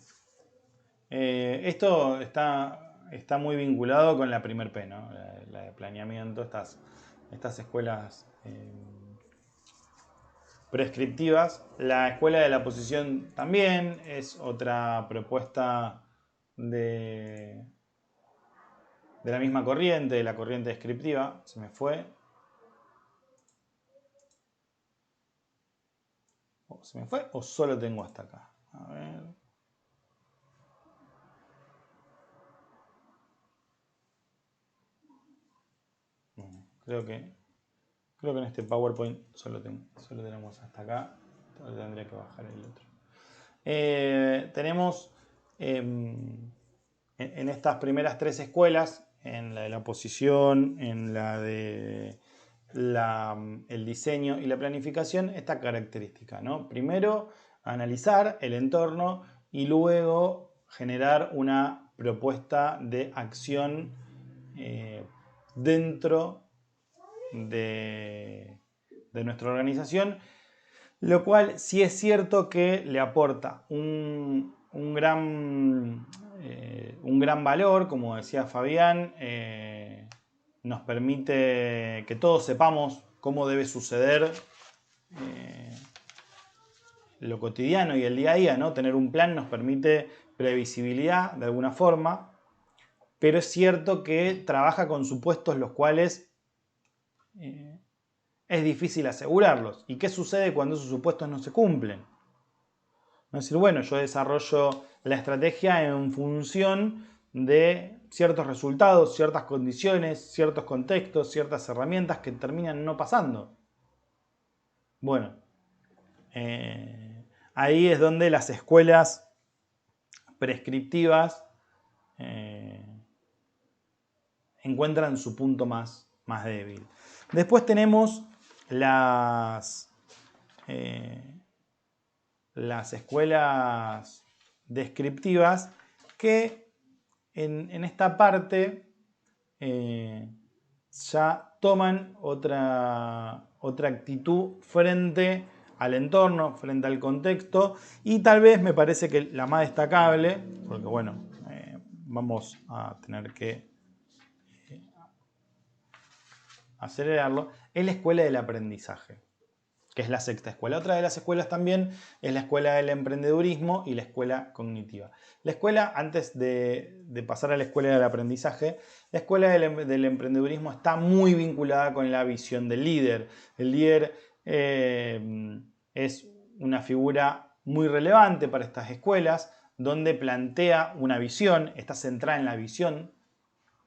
Esto está muy vinculado con la primer P, ¿no? La de planeamiento, estas escuelas prescriptivas. La escuela de la posición también es otra propuesta de la misma corriente, de la corriente descriptiva. Se me fue. ¿Se me fue o solo tengo hasta acá? A ver. Creo que en este PowerPoint solo tenemos hasta acá. Entonces tendría que bajar el otro. Tenemos en estas primeras tres escuelas, en la de la posición, en la de el diseño y la planificación, esta característica, ¿no? Primero, analizar el entorno y luego generar una propuesta de acción dentro de nuestra organización, lo cual sí es cierto que le aporta un gran valor, como decía Fabián, nos permite que todos sepamos cómo debe suceder lo cotidiano y el día a día, ¿no? Tener un plan nos permite previsibilidad de alguna forma, pero es cierto que trabaja con supuestos los cuales es difícil asegurarlos. ¿Y qué sucede cuando esos supuestos no se cumplen? Es decir, bueno, yo desarrollo la estrategia en función de ciertos resultados, ciertas condiciones, ciertos contextos, ciertas herramientas que terminan no pasando. Bueno, ahí es donde las escuelas prescriptivas encuentran su punto más débil. Después tenemos las escuelas descriptivas que en esta parte ya toman otra actitud frente al entorno, frente al contexto, y tal vez me parece que la más destacable, porque bueno, vamos a tener que acelerarlo, es la escuela del aprendizaje, que es la sexta escuela. Otra de las escuelas también es la escuela del emprendedurismo y la escuela cognitiva. La escuela, antes de pasar a la escuela del aprendizaje, la escuela del emprendedurismo está muy vinculada con la visión del líder. El líder es una figura muy relevante para estas escuelas, donde plantea una visión, está centrada en la visión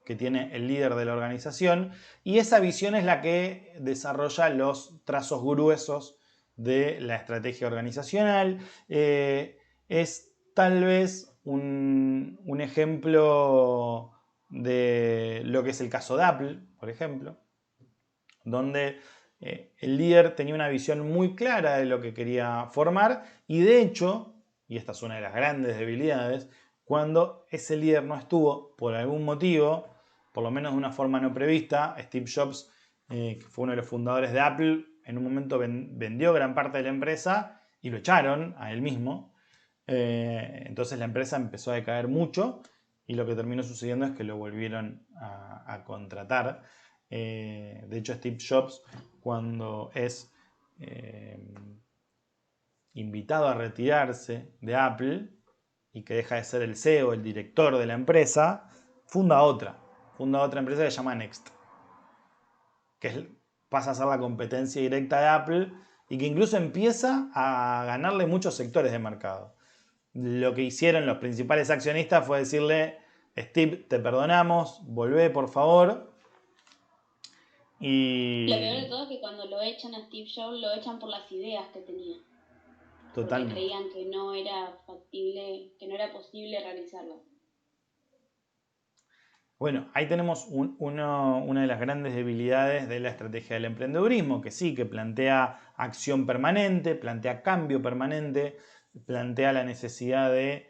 que tiene el líder de la organización, y esa visión es la que desarrolla los trazos gruesos de la estrategia organizacional. Es tal vez un ejemplo de lo que es el caso de Apple, por ejemplo, donde el líder tenía una visión muy clara de lo que quería formar, y de hecho, y esta es una de las grandes debilidades, cuando ese líder no estuvo por algún motivo, por lo menos de una forma no prevista, Steve Jobs, que fue uno de los fundadores de Apple, en un momento vendió gran parte de la empresa y lo echaron a él mismo. Entonces la empresa empezó a decaer mucho, y lo que terminó sucediendo es que lo volvieron a contratar. De hecho, Steve Jobs, cuando es invitado a retirarse de Apple y que deja de ser el CEO, el director de la empresa, funda otra empresa que se llama Next, pasa a ser la competencia directa de Apple y que incluso empieza a ganarle muchos sectores de mercado. Lo que hicieron los principales accionistas fue decirle: Steve, te perdonamos, volvé por favor. Y lo peor de todo es que cuando lo echan a Steve Jobs, lo echan por las ideas que tenía. Totalmente. Porque creían que no era factible, que no era posible realizarlo. Bueno, ahí tenemos una de las grandes debilidades de la estrategia del emprendedurismo, que sí, que plantea acción permanente, plantea cambio permanente, plantea la necesidad de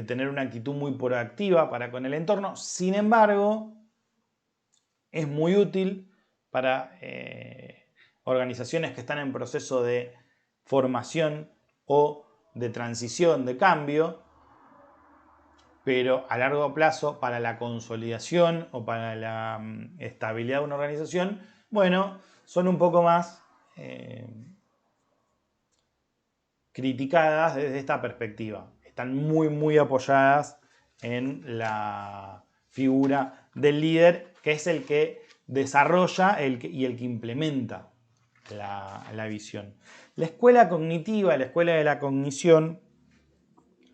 tener una actitud muy proactiva para con el entorno. Sin embargo, es muy útil para organizaciones que están en proceso de formación o de transición, de cambio, pero a largo plazo, para la consolidación o para la estabilidad de una organización, bueno, son un poco más criticadas desde esta perspectiva. Están muy apoyadas en la figura del líder, que es el que desarrolla y el que implementa la visión. La escuela cognitiva, la escuela de la cognición,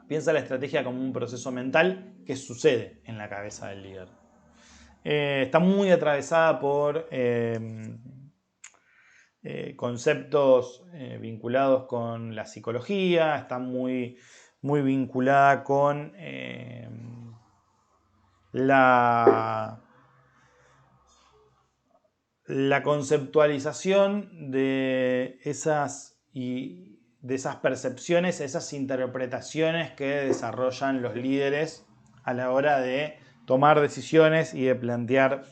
piensa la estrategia como un proceso mental que sucede en la cabeza del líder. Está muy atravesada por conceptos vinculados con la psicología, está muy vinculada con la conceptualización de esas percepciones, esas interpretaciones que desarrollan los líderes a la hora de tomar decisiones y de plantear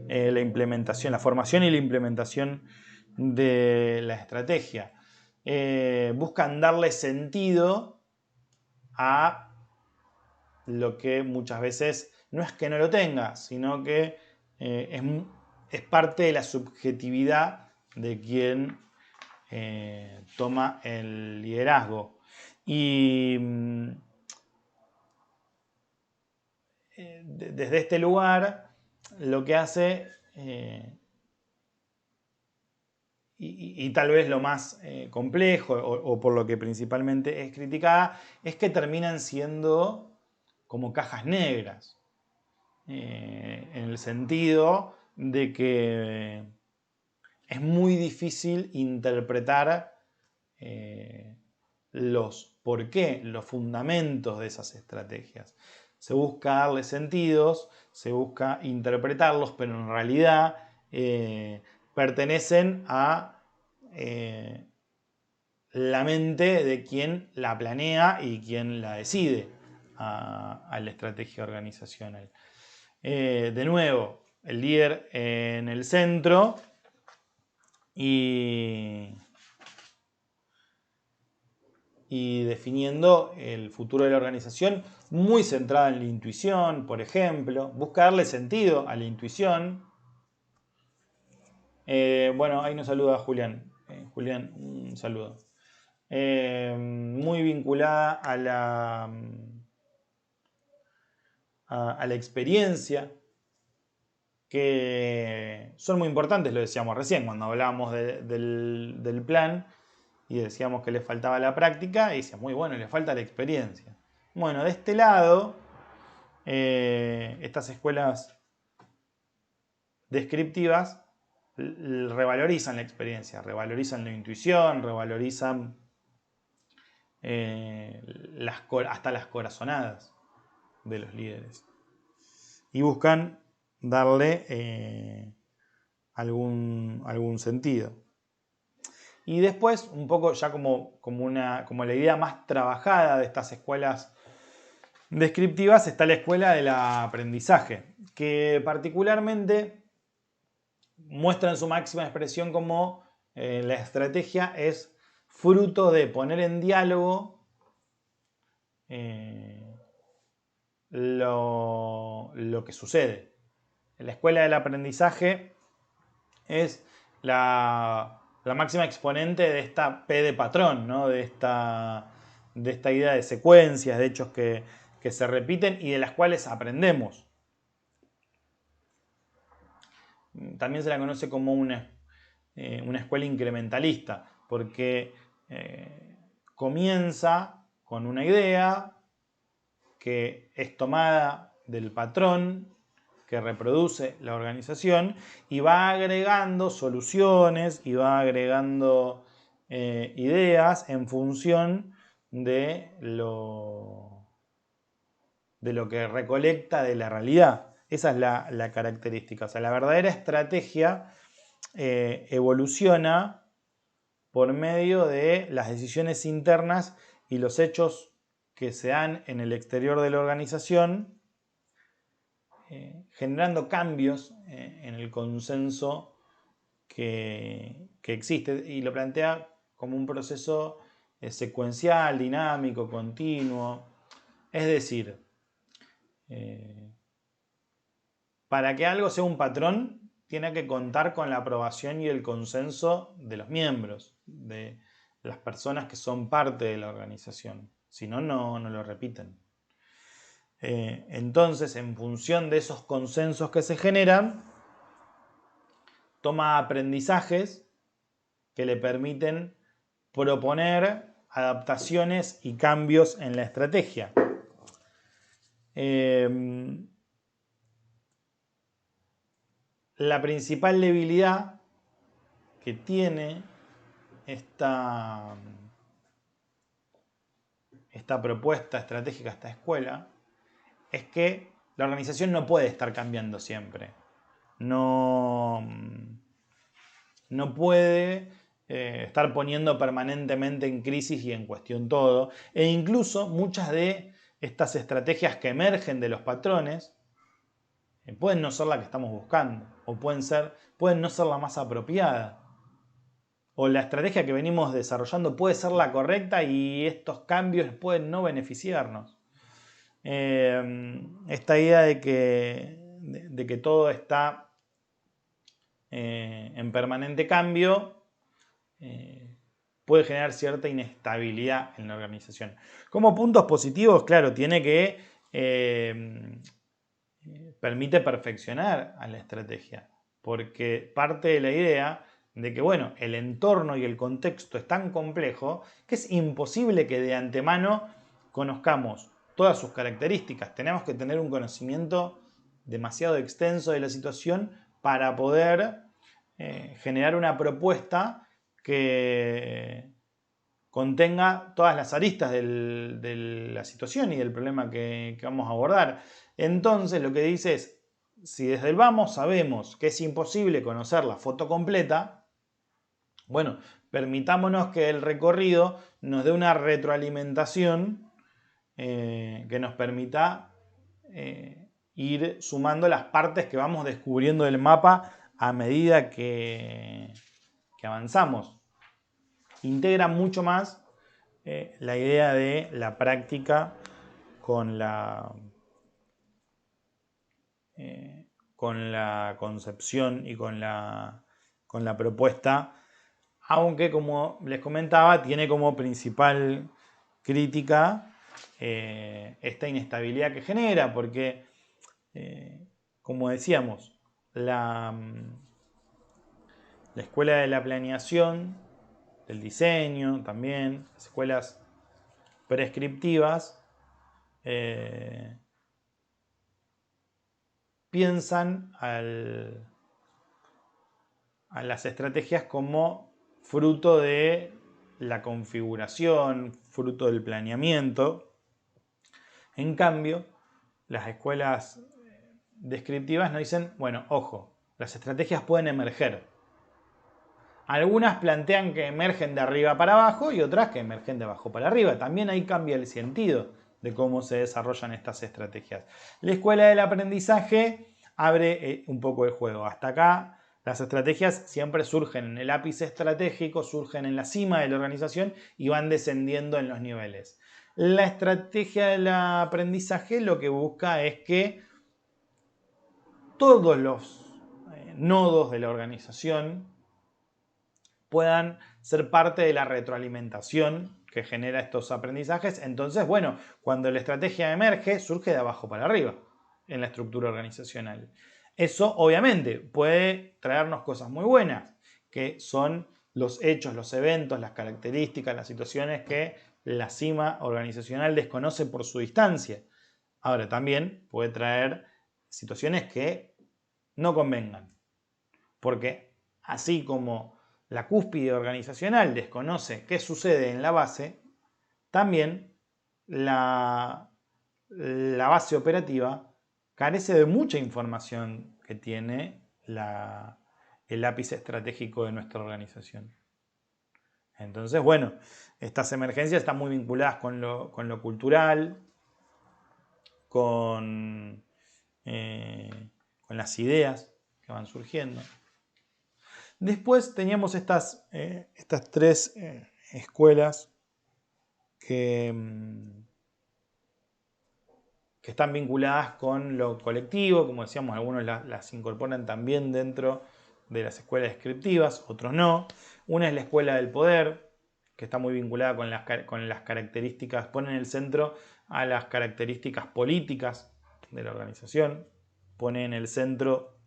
la implementación, la formación y la implementación de la estrategia. Buscan darle sentido a lo que muchas veces no es que no lo tenga, sino que es parte de la subjetividad de quien toma el liderazgo. Y desde este lugar, lo que hace, y tal vez lo más complejo, o por lo que principalmente es criticada, es que terminan siendo como cajas negras, en el sentido de que es muy difícil interpretar los por qué, los fundamentos de esas estrategias. Se busca darle sentidos, se busca interpretarlos, pero en realidad pertenecen a la mente de quien la planea y quien la decide a la estrategia organizacional. De nuevo, el líder en el centro y definiendo el futuro de la organización, muy centrada en la intuición, por ejemplo. Busca darle sentido a la intuición. Bueno, ahí nos saluda Julián. Julián, un saludo. Muy vinculada a la experiencia, que son muy importantes, lo decíamos recién, cuando hablábamos del plan y decíamos que le faltaba la práctica, y decíamos, muy bueno, le falta la experiencia. Bueno, de este lado, estas escuelas descriptivas revalorizan la experiencia, revalorizan la intuición, revalorizan hasta las corazonadas de los líderes. Y buscan darle algún sentido. Y después, un poco ya como la idea más trabajada de estas escuelas descriptivas, está la escuela del aprendizaje, que particularmente muestra en su máxima expresión cómo la estrategia es fruto de poner en diálogo lo que sucede. La escuela del aprendizaje es la máxima exponente de esta P de patrón, ¿no? de esta idea de secuencias, de hechos que se repiten y de las cuales aprendemos. También se la conoce como una escuela incrementalista, porque comienza con una idea que es tomada del patrón que reproduce la organización y va agregando soluciones y va agregando ideas en función de lo que recolecta de la realidad. Esa es la característica. O sea, la verdadera estrategia evoluciona por medio de las decisiones internas y los hechos que se dan en el exterior de la organización, generando cambios en el consenso que existe, y lo plantea como un proceso secuencial, dinámico, continuo. Es decir, para que algo sea un patrón, tiene que contar con la aprobación y el consenso de los miembros, de las personas que son parte de la organización. Si no, no lo repiten. Entonces, en función de esos consensos que se generan, toma aprendizajes que le permiten proponer adaptaciones y cambios en la estrategia. La principal debilidad que tiene esta propuesta estratégica, esta escuela, es que la organización no puede estar cambiando siempre. No puede estar poniendo permanentemente en crisis y en cuestión todo. E incluso muchas de estas estrategias que emergen de los patrones pueden no ser la que estamos buscando, o pueden no ser la más apropiada. O la estrategia que venimos desarrollando puede ser la correcta y estos cambios pueden no beneficiarnos. Esta idea de que todo está en permanente cambio puede generar cierta inestabilidad en la organización. Como puntos positivos, claro, tiene que permite perfeccionar a la estrategia, porque parte de la idea de que, bueno, el entorno y el contexto es tan complejo que es imposible que de antemano conozcamos todas sus características. Tenemos que tener un conocimiento demasiado extenso de la situación para poder generar una propuesta que contenga todas las aristas de la situación y del problema que vamos a abordar. Entonces lo que dice es, si desde el vamos sabemos que es imposible conocer la foto completa, bueno, permitámonos que el recorrido nos dé una retroalimentación que nos permita ir sumando las partes que vamos descubriendo del mapa a medida que avanzamos. Integra mucho más la idea de la práctica con la concepción y con la propuesta, aunque, como les comentaba, tiene como principal crítica esta inestabilidad que genera, porque, como decíamos, la escuela de la planeación, del diseño también, las escuelas prescriptivas, piensan a las estrategias como fruto de la configuración, fruto del planeamiento. En cambio, las escuelas descriptivas nos dicen, bueno, ojo, las estrategias pueden emerger. Algunas plantean que emergen de arriba para abajo y otras que emergen de abajo para arriba. También ahí cambia el sentido de cómo se desarrollan estas estrategias. La escuela del aprendizaje abre un poco el juego. Hasta acá las estrategias siempre surgen en el ápice estratégico, surgen en la cima de la organización y van descendiendo en los niveles. La estrategia del aprendizaje lo que busca es que todos los nodos de la organización puedan ser parte de la retroalimentación que genera estos aprendizajes. Entonces, bueno, cuando la estrategia emerge, surge de abajo para arriba en la estructura organizacional. Eso obviamente puede traernos cosas muy buenas, que son los hechos, los eventos, las características, las situaciones que la cima organizacional desconoce por su distancia. Ahora, también puede traer situaciones que no convengan, porque así como la cúspide organizacional desconoce qué sucede en la base, también la base operativa carece de mucha información que tiene el ápice estratégico de nuestra organización. Entonces, bueno, estas emergencias están muy vinculadas con lo cultural, con las ideas que van surgiendo. Después teníamos estas tres escuelas que están vinculadas con lo colectivo. Como decíamos, algunos las incorporan también dentro de las escuelas descriptivas, otros no. Una es la escuela del poder, que está muy vinculada con las características, pone en el centro a las características políticas de la organización, pone en el centro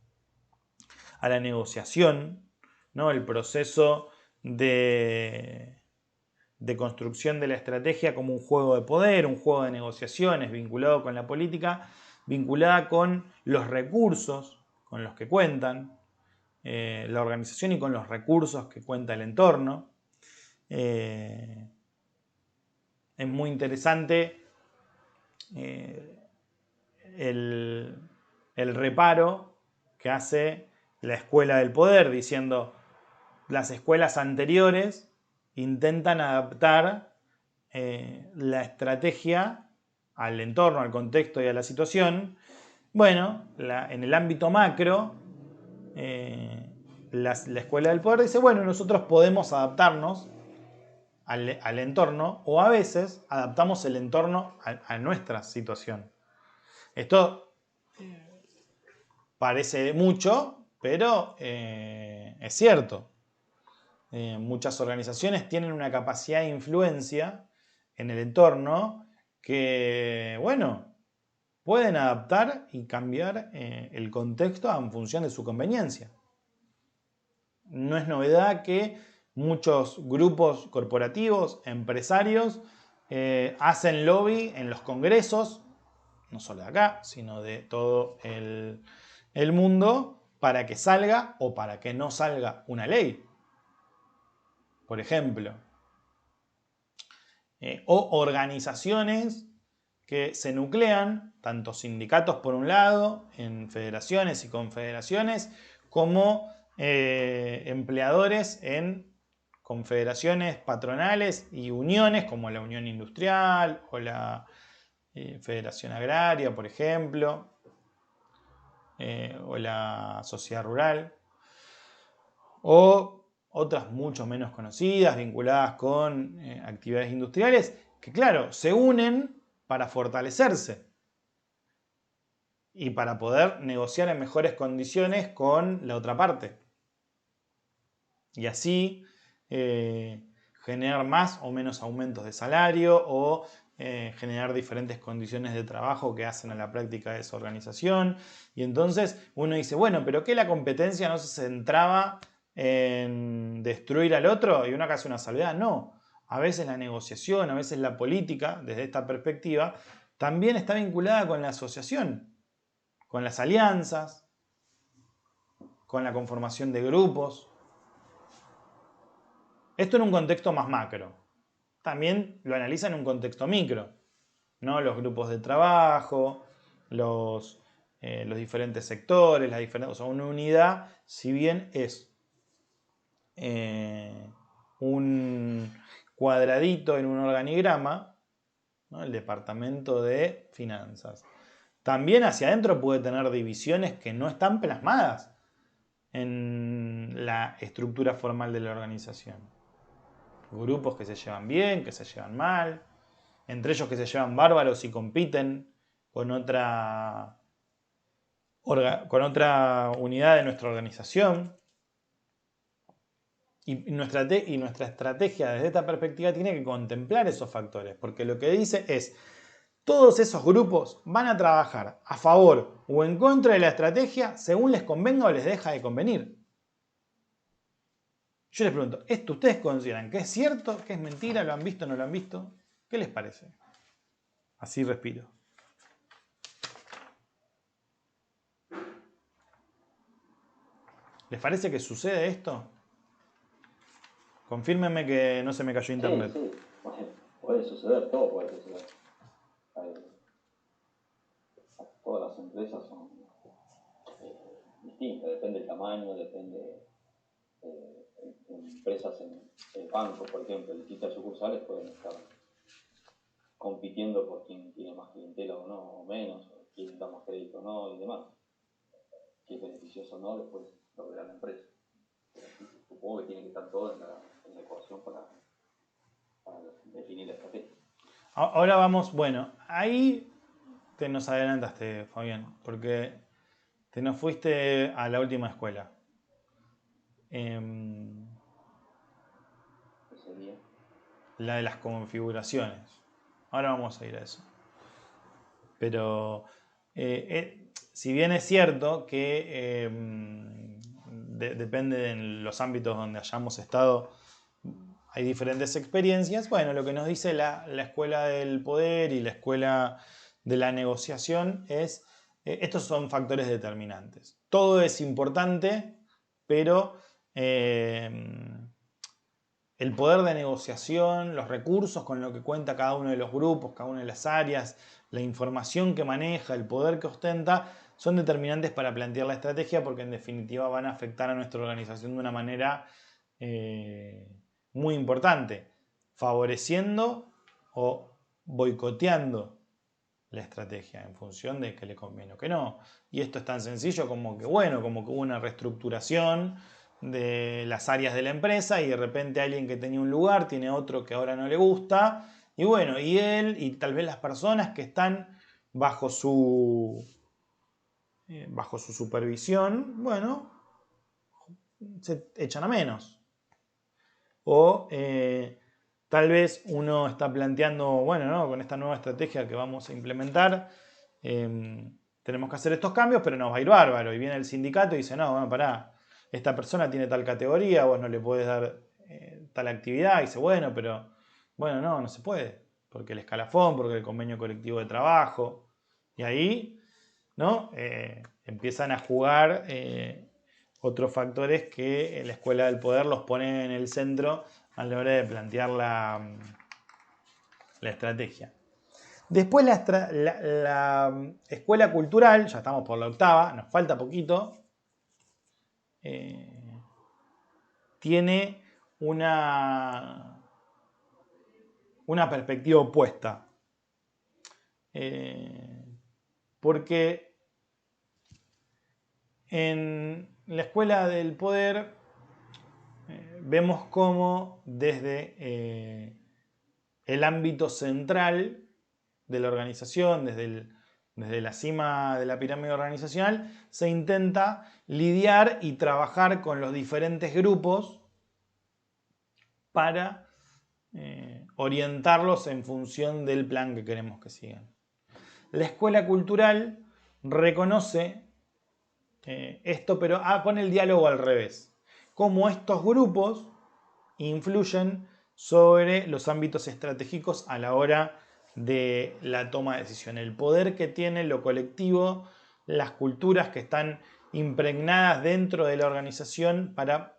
a la negociación, ¿no? El proceso de construcción de la estrategia como un juego de poder, un juego de negociaciones vinculado con la política, vinculada con los recursos con los que cuentan la organización y con los recursos que cuenta el entorno. Es muy interesante el reparo que hace la escuela del poder, diciendo las escuelas anteriores intentan adaptar la estrategia al entorno, al contexto y a la situación. Bueno, en el ámbito macro, la escuela del poder dice, bueno, nosotros podemos adaptarnos al entorno, o a veces adaptamos el entorno a nuestra situación. Esto parece mucho, pero es cierto. Muchas organizaciones tienen una capacidad de influencia en el entorno que, bueno, pueden adaptar y cambiar el contexto en función de su conveniencia. No es novedad que muchos grupos corporativos, empresarios, hacen lobby en los congresos, no solo de acá, sino de todo el mundo, para que salga o para que no salga una ley. Por ejemplo, o organizaciones que se nuclean, tanto sindicatos por un lado, en federaciones y confederaciones, como empleadores en confederaciones patronales y uniones, como la Unión Industrial o la Federación Agraria, por ejemplo, o la Sociedad Rural, o otras mucho menos conocidas, vinculadas con actividades industriales, que claro, se unen para fortalecerse y para poder negociar en mejores condiciones con la otra parte. Y así generar más o menos aumentos de salario o generar diferentes condiciones de trabajo que hacen a la práctica de esa organización. Y entonces uno dice, bueno, pero ¿qué la competencia no se centraba en destruir al otro? Y uno acá hace una salvedad. No, a veces la negociación, a veces la política, desde esta perspectiva, también está vinculada con la asociación, con las alianzas, con la conformación de grupos. Esto en un contexto más macro. También lo analiza en un contexto micro, ¿no? Los grupos de trabajo, los diferentes sectores, o sea, una unidad, si bien es un cuadradito en un organigrama, ¿no? El departamento de finanzas. También hacia adentro puede tener divisiones que no están plasmadas en la estructura formal de la organización. Grupos que se llevan bien, que se llevan mal, entre ellos que se llevan bárbaros y compiten con otra unidad de nuestra organización. Y nuestra estrategia desde esta perspectiva tiene que contemplar esos factores, porque lo que dice es, todos esos grupos van a trabajar a favor o en contra de la estrategia según les convenga o les deja de convenir. Yo les pregunto, ¿esto ustedes consideran que es cierto, que es mentira, lo han visto, no lo han visto? ¿Qué les parece? Así respiro. ¿Les parece que sucede esto? Confírmenme que no se me cayó internet. Sí, bueno, puede suceder, todo puede suceder. Todas las empresas son distintas, depende del tamaño, depende empresas en el banco, por ejemplo, distintas sucursales pueden estar compitiendo por quién tiene más clientela o no, o menos, o quién da más crédito o no, y demás. Si es beneficioso o no, después lo verá la empresa. Supongo que tiene que estar todo en la ecuación para definir la estrategia. Ahora vamos, bueno, ahí te nos adelantaste, Fabián, porque te nos fuiste a la última escuela. ¿Qué sería? La de las configuraciones. Ahora vamos a ir a eso. Pero si bien es cierto que depende de los ámbitos donde hayamos estado, hay diferentes experiencias, bueno, lo que nos dice la escuela del poder y la escuela de la negociación es, estos son factores determinantes. Todo es importante, pero el poder de negociación, los recursos con los que cuenta cada uno de los grupos, cada una de las áreas, la información que maneja, el poder que ostenta, son determinantes para plantear la estrategia porque en definitiva van a afectar a nuestra organización de una manera muy importante, favoreciendo o boicoteando la estrategia en función de que le conviene o que no. Y esto es tan sencillo como que, bueno, como que hubo una reestructuración de las áreas de la empresa y de repente alguien que tenía un lugar tiene otro que ahora no le gusta. Y bueno, y él y tal vez las personas que están bajo su supervisión, bueno, se echan a menos. O tal vez uno está planteando, bueno, ¿no? Con esta nueva estrategia que vamos a implementar, tenemos que hacer estos cambios, pero nos va a ir bárbaro. Y viene el sindicato y dice, no, bueno, pará, esta persona tiene tal categoría, vos no le podés dar tal actividad. Y dice, bueno, pero, bueno, no se puede. Porque el escalafón, porque el convenio colectivo de trabajo. Y ahí, ¿no? Empiezan a jugar otros factores que la escuela del poder los pone en el centro a la hora de plantear la estrategia. Después la escuela cultural, ya estamos por la octava, nos falta poquito, tiene una perspectiva opuesta. Porque en la escuela del poder vemos cómo desde el ámbito central de la organización, desde la cima de la pirámide organizacional, se intenta lidiar y trabajar con los diferentes grupos para orientarlos en función del plan que queremos que sigan. La escuela cultural reconoce esto, pero pone el diálogo al revés. Cómo estos grupos influyen sobre los ámbitos estratégicos a la hora de la toma de decisión. El poder que tiene lo colectivo, las culturas que están impregnadas dentro de la organización para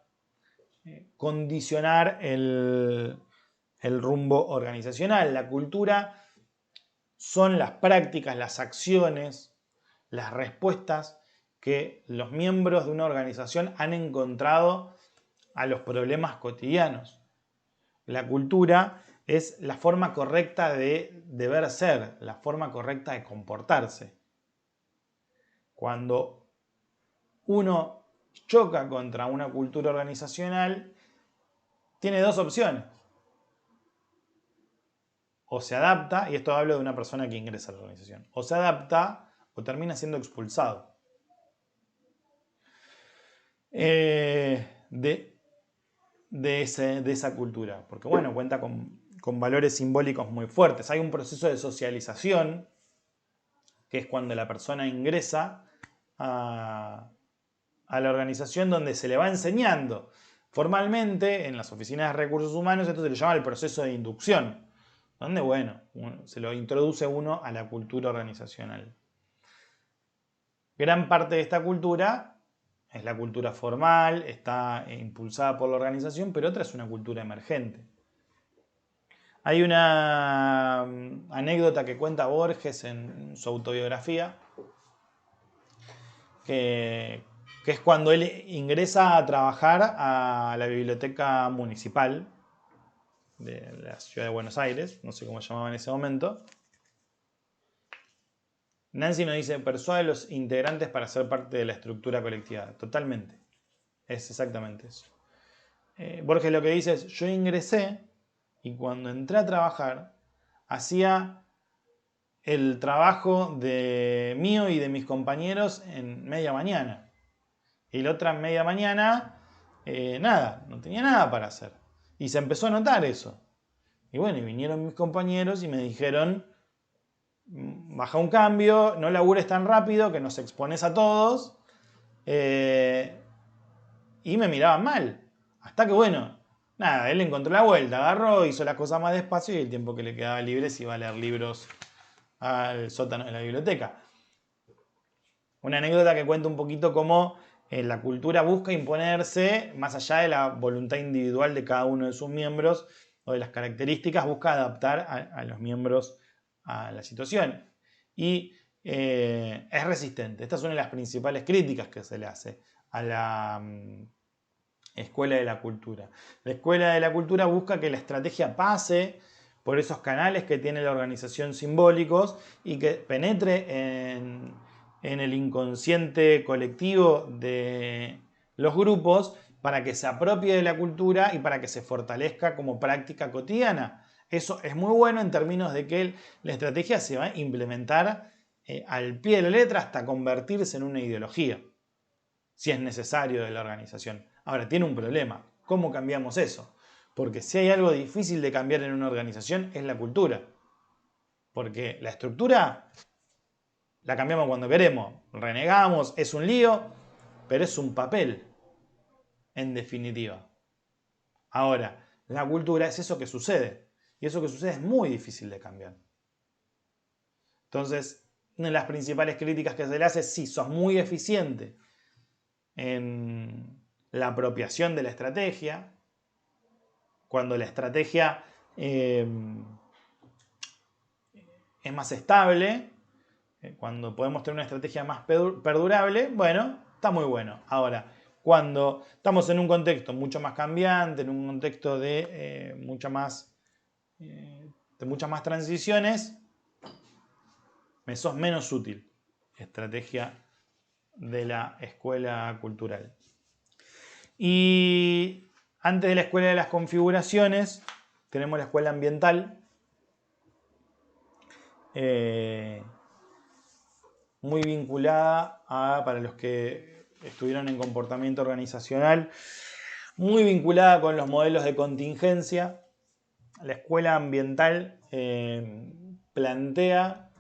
condicionar el rumbo organizacional. La cultura son las prácticas, las acciones, las respuestas que los miembros de una organización han encontrado a los problemas cotidianos. La cultura es la forma correcta de deber ser, la forma correcta de comportarse. Cuando uno choca contra una cultura organizacional, tiene dos opciones. O se adapta, y esto hablo de una persona que ingresa a la organización, o se adapta o termina siendo expulsado de esa cultura. Porque bueno, cuenta con valores simbólicos muy fuertes. Hay un proceso de socialización, que es cuando la persona ingresa a la organización, donde se le va enseñando. Formalmente, en las oficinas de recursos humanos, esto se le llama el proceso de inducción, donde, bueno, se lo introduce uno a la cultura organizacional. Gran parte de esta cultura es la cultura formal, está impulsada por la organización, pero otra es una cultura emergente. Hay una anécdota que cuenta Borges en su autobiografía, que es cuando él ingresa a trabajar a la biblioteca municipal de la ciudad de Buenos Aires, no sé cómo se llamaba en ese momento. Nancy nos dice, persuade a los integrantes para ser parte de la estructura colectiva. Totalmente, es exactamente eso. Borges lo que dice es, yo ingresé y cuando entré a trabajar, hacía el trabajo de mío y de mis compañeros en media mañana. Y la otra media mañana, nada, no tenía nada para hacer. Y se empezó a notar eso. Y bueno, y vinieron mis compañeros y me dijeron, baja un cambio, no labures tan rápido, que nos expones a todos. Y me miraban mal. Hasta que bueno, nada, él encontró la vuelta, agarró, hizo las cosas más despacio y el tiempo que le quedaba libre se iba a leer libros al sótano de la biblioteca. Una anécdota que cuenta un poquito cómo la cultura busca imponerse más allá de la voluntad individual de cada uno de sus miembros o de las características, busca adaptar a los miembros a la situación. Y es resistente. Esta es una de las principales críticas que se le hace a la Escuela de la Cultura. La Escuela de la Cultura busca que la estrategia pase por esos canales que tiene la organización simbólicos y que penetre en el inconsciente colectivo de los grupos para que se apropie de la cultura y para que se fortalezca como práctica cotidiana. Eso es muy bueno en términos de que la estrategia se va a implementar al pie de la letra hasta convertirse en una ideología, si es necesario, de la organización. Ahora, tiene un problema. ¿Cómo cambiamos eso? Porque si hay algo difícil de cambiar en una organización es la cultura. Porque la estructura la cambiamos cuando queremos. Renegamos, es un lío, pero es un papel, en definitiva. Ahora, la cultura es eso que sucede. Y eso que sucede es muy difícil de cambiar. Entonces, una de las principales críticas que se le hace es si sos muy eficiente en la apropiación de la estrategia, cuando la estrategia es más estable, cuando podemos tener una estrategia más perdurable, bueno, está muy bueno. Ahora, cuando estamos en un contexto mucho más cambiante, en un contexto de muchas más transiciones, me sos menos útil. Estrategia de la escuela cultural. Y antes de la escuela de las configuraciones, tenemos la escuela ambiental. Muy vinculada para los que estuvieron en comportamiento organizacional, muy vinculada con los modelos de contingencia. la escuela ambiental plantea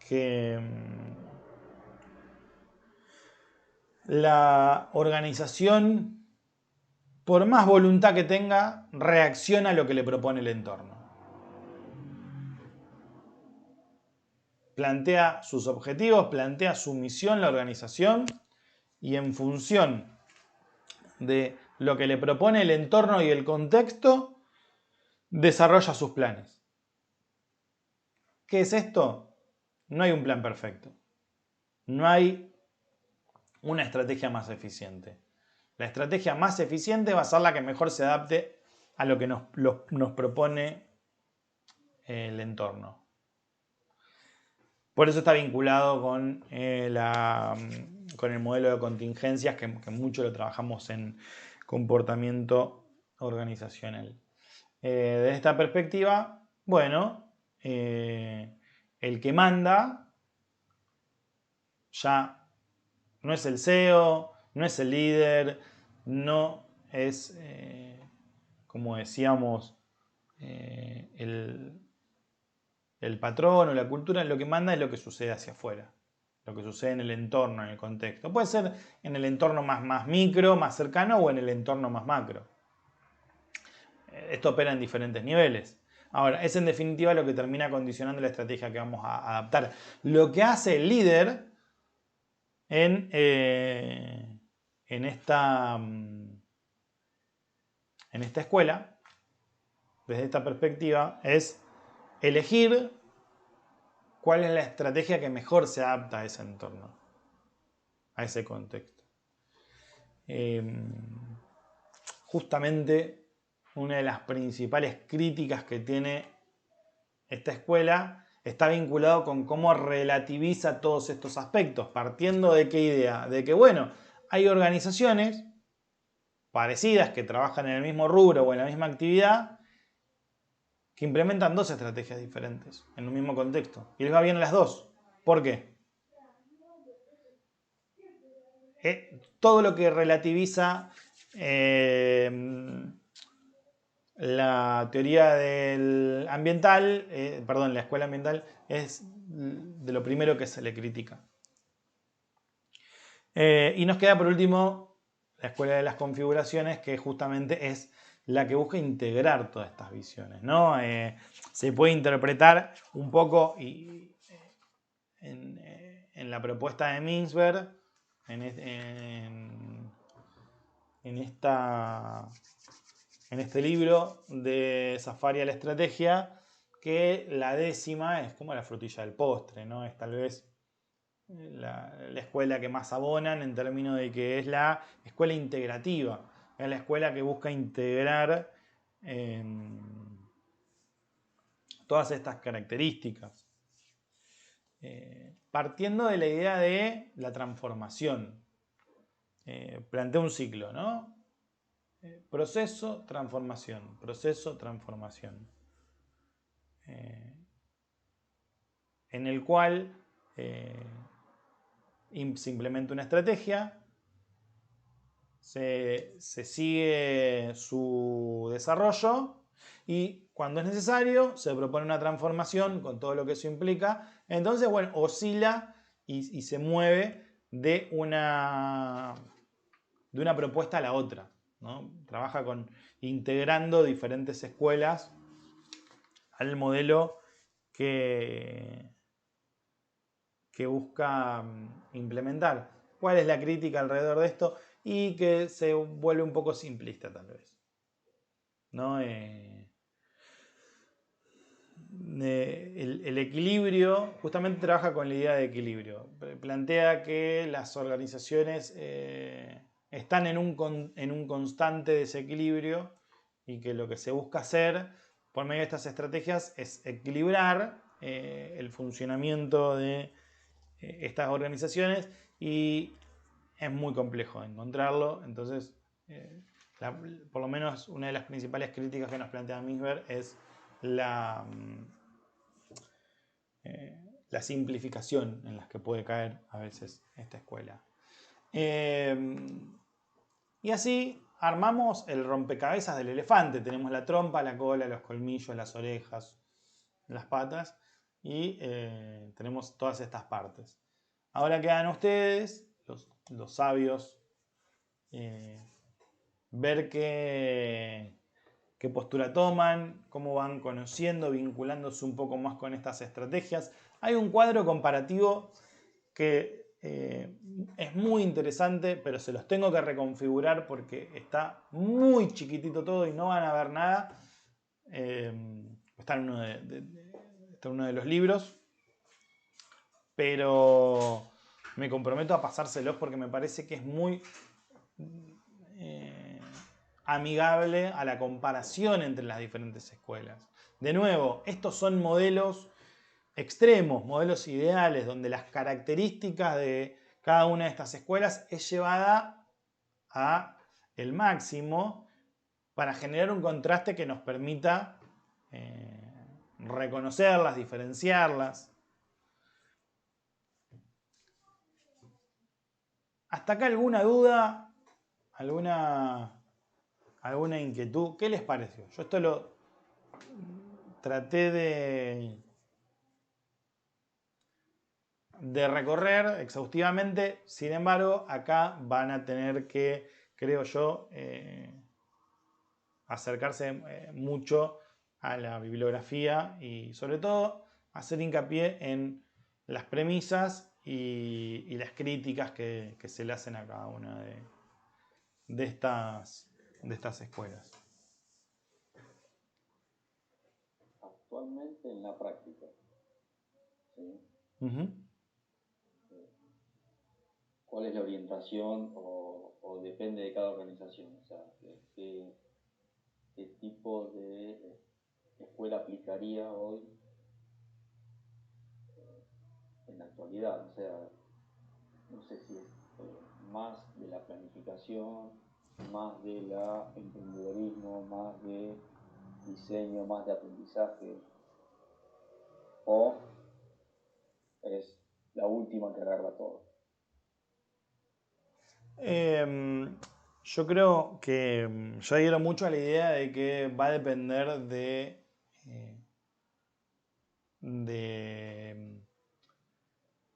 que la organización, por más voluntad que tenga, reacciona a lo que le propone el entorno. Plantea sus objetivos, plantea su misión, la organización, y en función de lo que le propone el entorno y el contexto, desarrolla sus planes. ¿Qué es esto? No hay un plan perfecto. No hay una estrategia más eficiente. La estrategia más eficiente va a ser la que mejor se adapte a lo que nos propone el entorno. Por eso está vinculado con el modelo de contingencias, que mucho lo trabajamos en comportamiento organizacional. Desde esta perspectiva, bueno, el que manda ya no es el CEO, no es el líder, no es, como decíamos, el patrón o la cultura. Lo que manda es lo que sucede hacia afuera, lo que sucede en el entorno, en el contexto. Puede ser en el entorno más micro, más cercano, o en el entorno más macro. Esto opera en diferentes niveles. Ahora, es en definitiva lo que termina condicionando la estrategia que vamos a adaptar. Lo que hace el líder en esta escuela, desde esta perspectiva, es elegir cuál es la estrategia que mejor se adapta a ese entorno, a ese contexto. Justamente una de las principales críticas que tiene esta escuela está vinculado con cómo relativiza todos estos aspectos, partiendo de qué idea, de que bueno, hay organizaciones parecidas que trabajan en el mismo rubro o en la misma actividad que implementan dos estrategias diferentes en un mismo contexto y les va bien a las dos. ¿Por qué? Todo lo que relativiza la teoría del ambiental, la escuela ambiental, es de lo primero que se le critica. Y nos queda por último la escuela de las configuraciones, que justamente es la que busca integrar todas estas visiones, ¿no? Se puede interpretar un poco en la propuesta de Mintzberg, en este libro de Safari a la estrategia, que la décima es como la frutilla del postre, ¿no? Es tal vez la escuela que más abonan en términos de que es la escuela integrativa, es la escuela que busca integrar todas estas características, partiendo de la idea de la transformación. Plantea un ciclo, ¿no? Proceso, transformación, proceso, transformación, en el cual se implementa una estrategia, se sigue su desarrollo y cuando es necesario se propone una transformación con todo lo que eso implica. Entonces, bueno, oscila y se mueve de una propuesta a la otra, ¿no? Trabaja integrando diferentes escuelas al modelo que busca implementar. ¿Cuál es la crítica alrededor de esto? Y que se vuelve un poco simplista tal vez, ¿no? El equilibrio, justamente trabaja con la idea de equilibrio. Plantea que las organizaciones están en un constante desequilibrio y que lo que se busca hacer por medio de estas estrategias es equilibrar el funcionamiento de estas organizaciones, y es muy complejo encontrarlo. Entonces, por lo menos una de las principales críticas que nos plantea Mintzberg es la simplificación en la que puede caer a veces esta escuela. Y así, armamos el rompecabezas del elefante. Tenemos la trompa, la cola, los colmillos, las orejas, las patas y tenemos todas estas partes. Ahora quedan ustedes, los sabios, ver qué postura toman, cómo van conociendo, vinculándose un poco más con estas estrategias. Hay un cuadro comparativo que es muy interesante, pero se los tengo que reconfigurar porque está muy chiquitito todo y no van a ver nada. Está en uno de los libros, pero me comprometo a pasárselos porque me parece que es muy amigable a la comparación entre las diferentes escuelas. De nuevo, estos son modelos extremos, modelos ideales, donde las características de cada una de estas escuelas es llevada a el máximo para generar un contraste que nos permita reconocerlas, diferenciarlas. ¿Hasta acá alguna duda? ¿Alguna inquietud? ¿Qué les pareció? Yo esto lo traté de recorrer exhaustivamente. Sin embargo, acá van a tener que, creo yo, acercarse mucho a la bibliografía y sobre todo hacer hincapié en las premisas y las críticas que se le hacen a cada una de estas escuelas. Actualmente en la práctica, ¿sí? ¿Cuál es la orientación o depende de cada organización? O sea, ¿qué tipo de escuela aplicaría hoy en la actualidad? O sea, no sé si es más de la planificación, más de la emprendedorismo, más de diseño, más de aprendizaje, o es la última que agarra todo. Yo creo que yo adhiero mucho a la idea de que va a depender de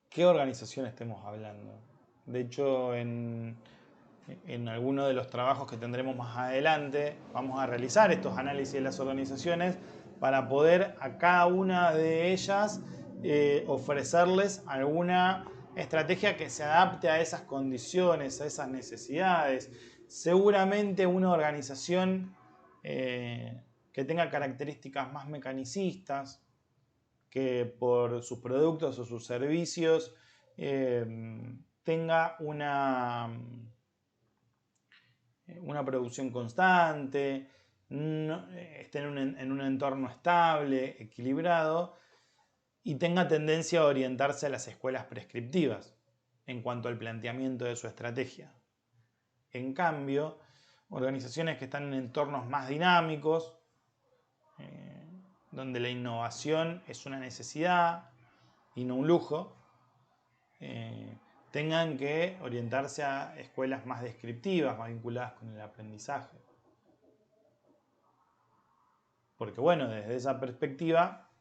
qué organización estemos hablando. De hecho, en alguno de los trabajos que tendremos más adelante, vamos a realizar estos análisis de las organizaciones para poder a cada una de ellas ofrecerles alguna estrategia que se adapte a esas condiciones, a esas necesidades. Seguramente una organización que tenga características más mecanicistas, que por sus productos o sus servicios tenga una producción constante, esté en un entorno estable, equilibrado y tenga tendencia a orientarse a las escuelas prescriptivas en cuanto al planteamiento de su estrategia. En cambio, organizaciones que están en entornos más dinámicos, donde la innovación es una necesidad y no un lujo, tengan que orientarse a escuelas más descriptivas, más vinculadas con el aprendizaje. Porque bueno, desde esa perspectiva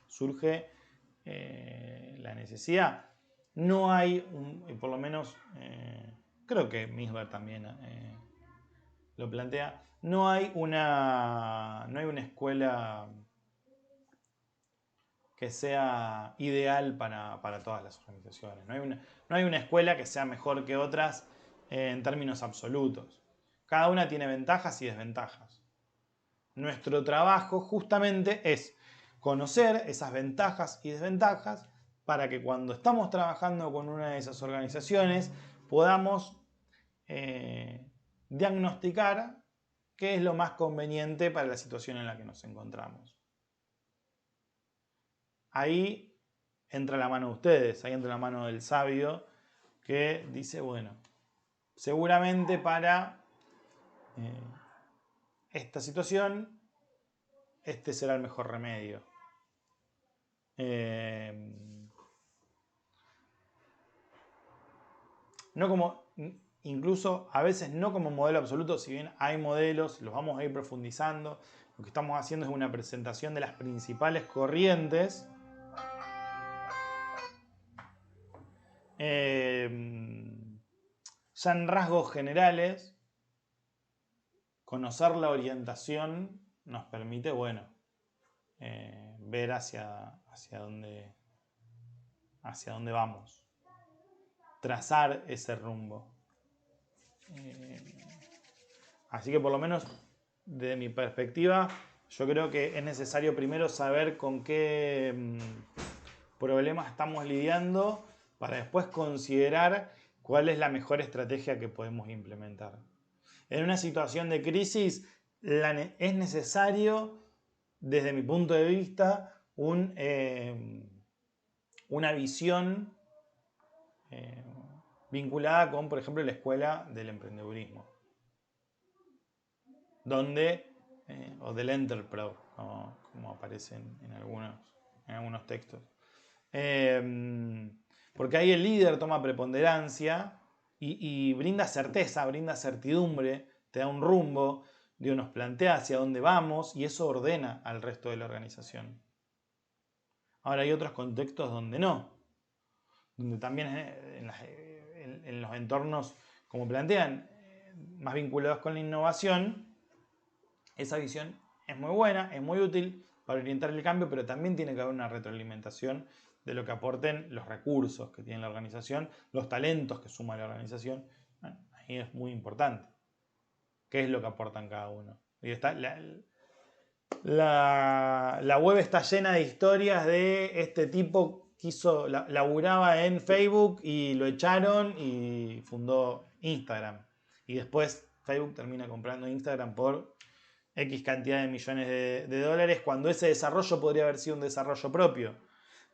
surge la necesidad. No hay, por lo menos creo que Misber también lo plantea, no hay una escuela que sea ideal para todas las organizaciones. No hay una escuela que sea mejor que otras en términos absolutos. Cada una tiene ventajas y desventajas. Nuestro trabajo justamente es conocer esas ventajas y desventajas para que cuando estamos trabajando con una de esas organizaciones podamos diagnosticar qué es lo más conveniente para la situación en la que nos encontramos. Ahí entra la mano de ustedes, ahí entra la mano del sabio que dice, bueno, seguramente para esta situación este será el mejor remedio. No incluso a veces no como modelo absoluto, si bien hay modelos, los vamos a ir profundizando. Lo que estamos haciendo es una presentación de las principales corrientes. Ya en rasgos generales, conocer la orientación nos permite, bueno, ver hacia dónde vamos, trazar ese rumbo. Así que por lo menos desde mi perspectiva, yo creo que es necesario primero saber con qué problemas estamos lidiando para después considerar cuál es la mejor estrategia que podemos implementar. En una situación de crisis es necesario, desde mi punto de vista, una visión vinculada con, por ejemplo, la escuela del emprendedurismo, o del Entrepreneur, como aparece en algunos textos. Porque ahí el líder toma preponderancia y brinda certeza, brinda certidumbre, te da un rumbo, nos plantea hacia dónde vamos y eso ordena al resto de la organización. Ahora hay otros contextos donde no, donde también en los entornos, como plantean, más vinculados con la innovación, esa visión es muy buena, es muy útil para orientar el cambio, pero también tiene que haber una retroalimentación de lo que aporten los recursos que tiene la organización, los talentos que suma la organización. Bueno, ahí es muy importante. ¿Qué es lo que aportan cada uno? Y está, la web está llena de historias de este tipo que laburaba en Facebook y lo echaron y fundó Instagram. Y después Facebook termina comprando Instagram por X cantidad de millones de dólares, cuando ese desarrollo podría haber sido un desarrollo propio,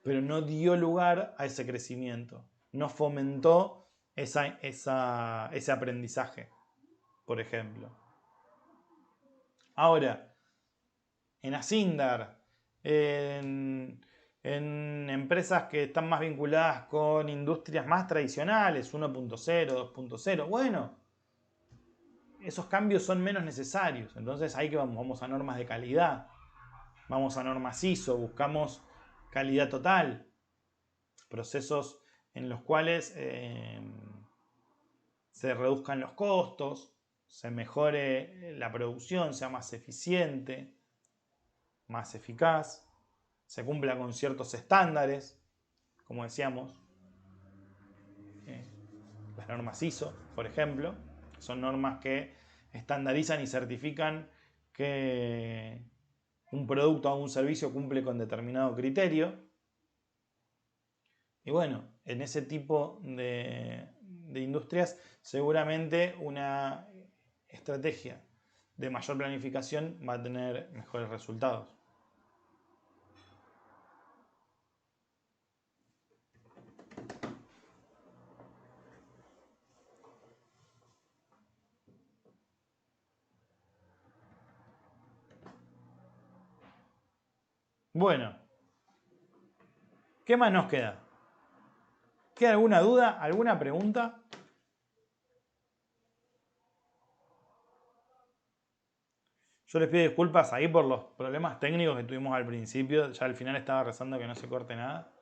pero no dio lugar a ese crecimiento, no fomentó ese aprendizaje, por ejemplo. Ahora, en Asindar, en empresas que están más vinculadas con industrias más tradicionales, 1.0, 2.0, bueno, esos cambios son menos necesarios. Entonces ahí que vamos a normas de calidad, vamos a normas ISO, buscamos calidad total, procesos en los cuales se reduzcan los costos, se mejore la producción, sea más eficiente, más eficaz, se cumpla con ciertos estándares, como decíamos, las normas ISO, por ejemplo, son normas que estandarizan y certifican que un producto o un servicio cumple con determinado criterio. Y bueno, en ese tipo de industrias seguramente una estrategia de mayor planificación va a tener mejores resultados. Bueno, ¿qué más nos queda? ¿Queda alguna duda? ¿Alguna pregunta? Yo les pido disculpas ahí por los problemas técnicos que tuvimos al principio. Ya al final estaba rezando que no se corte nada.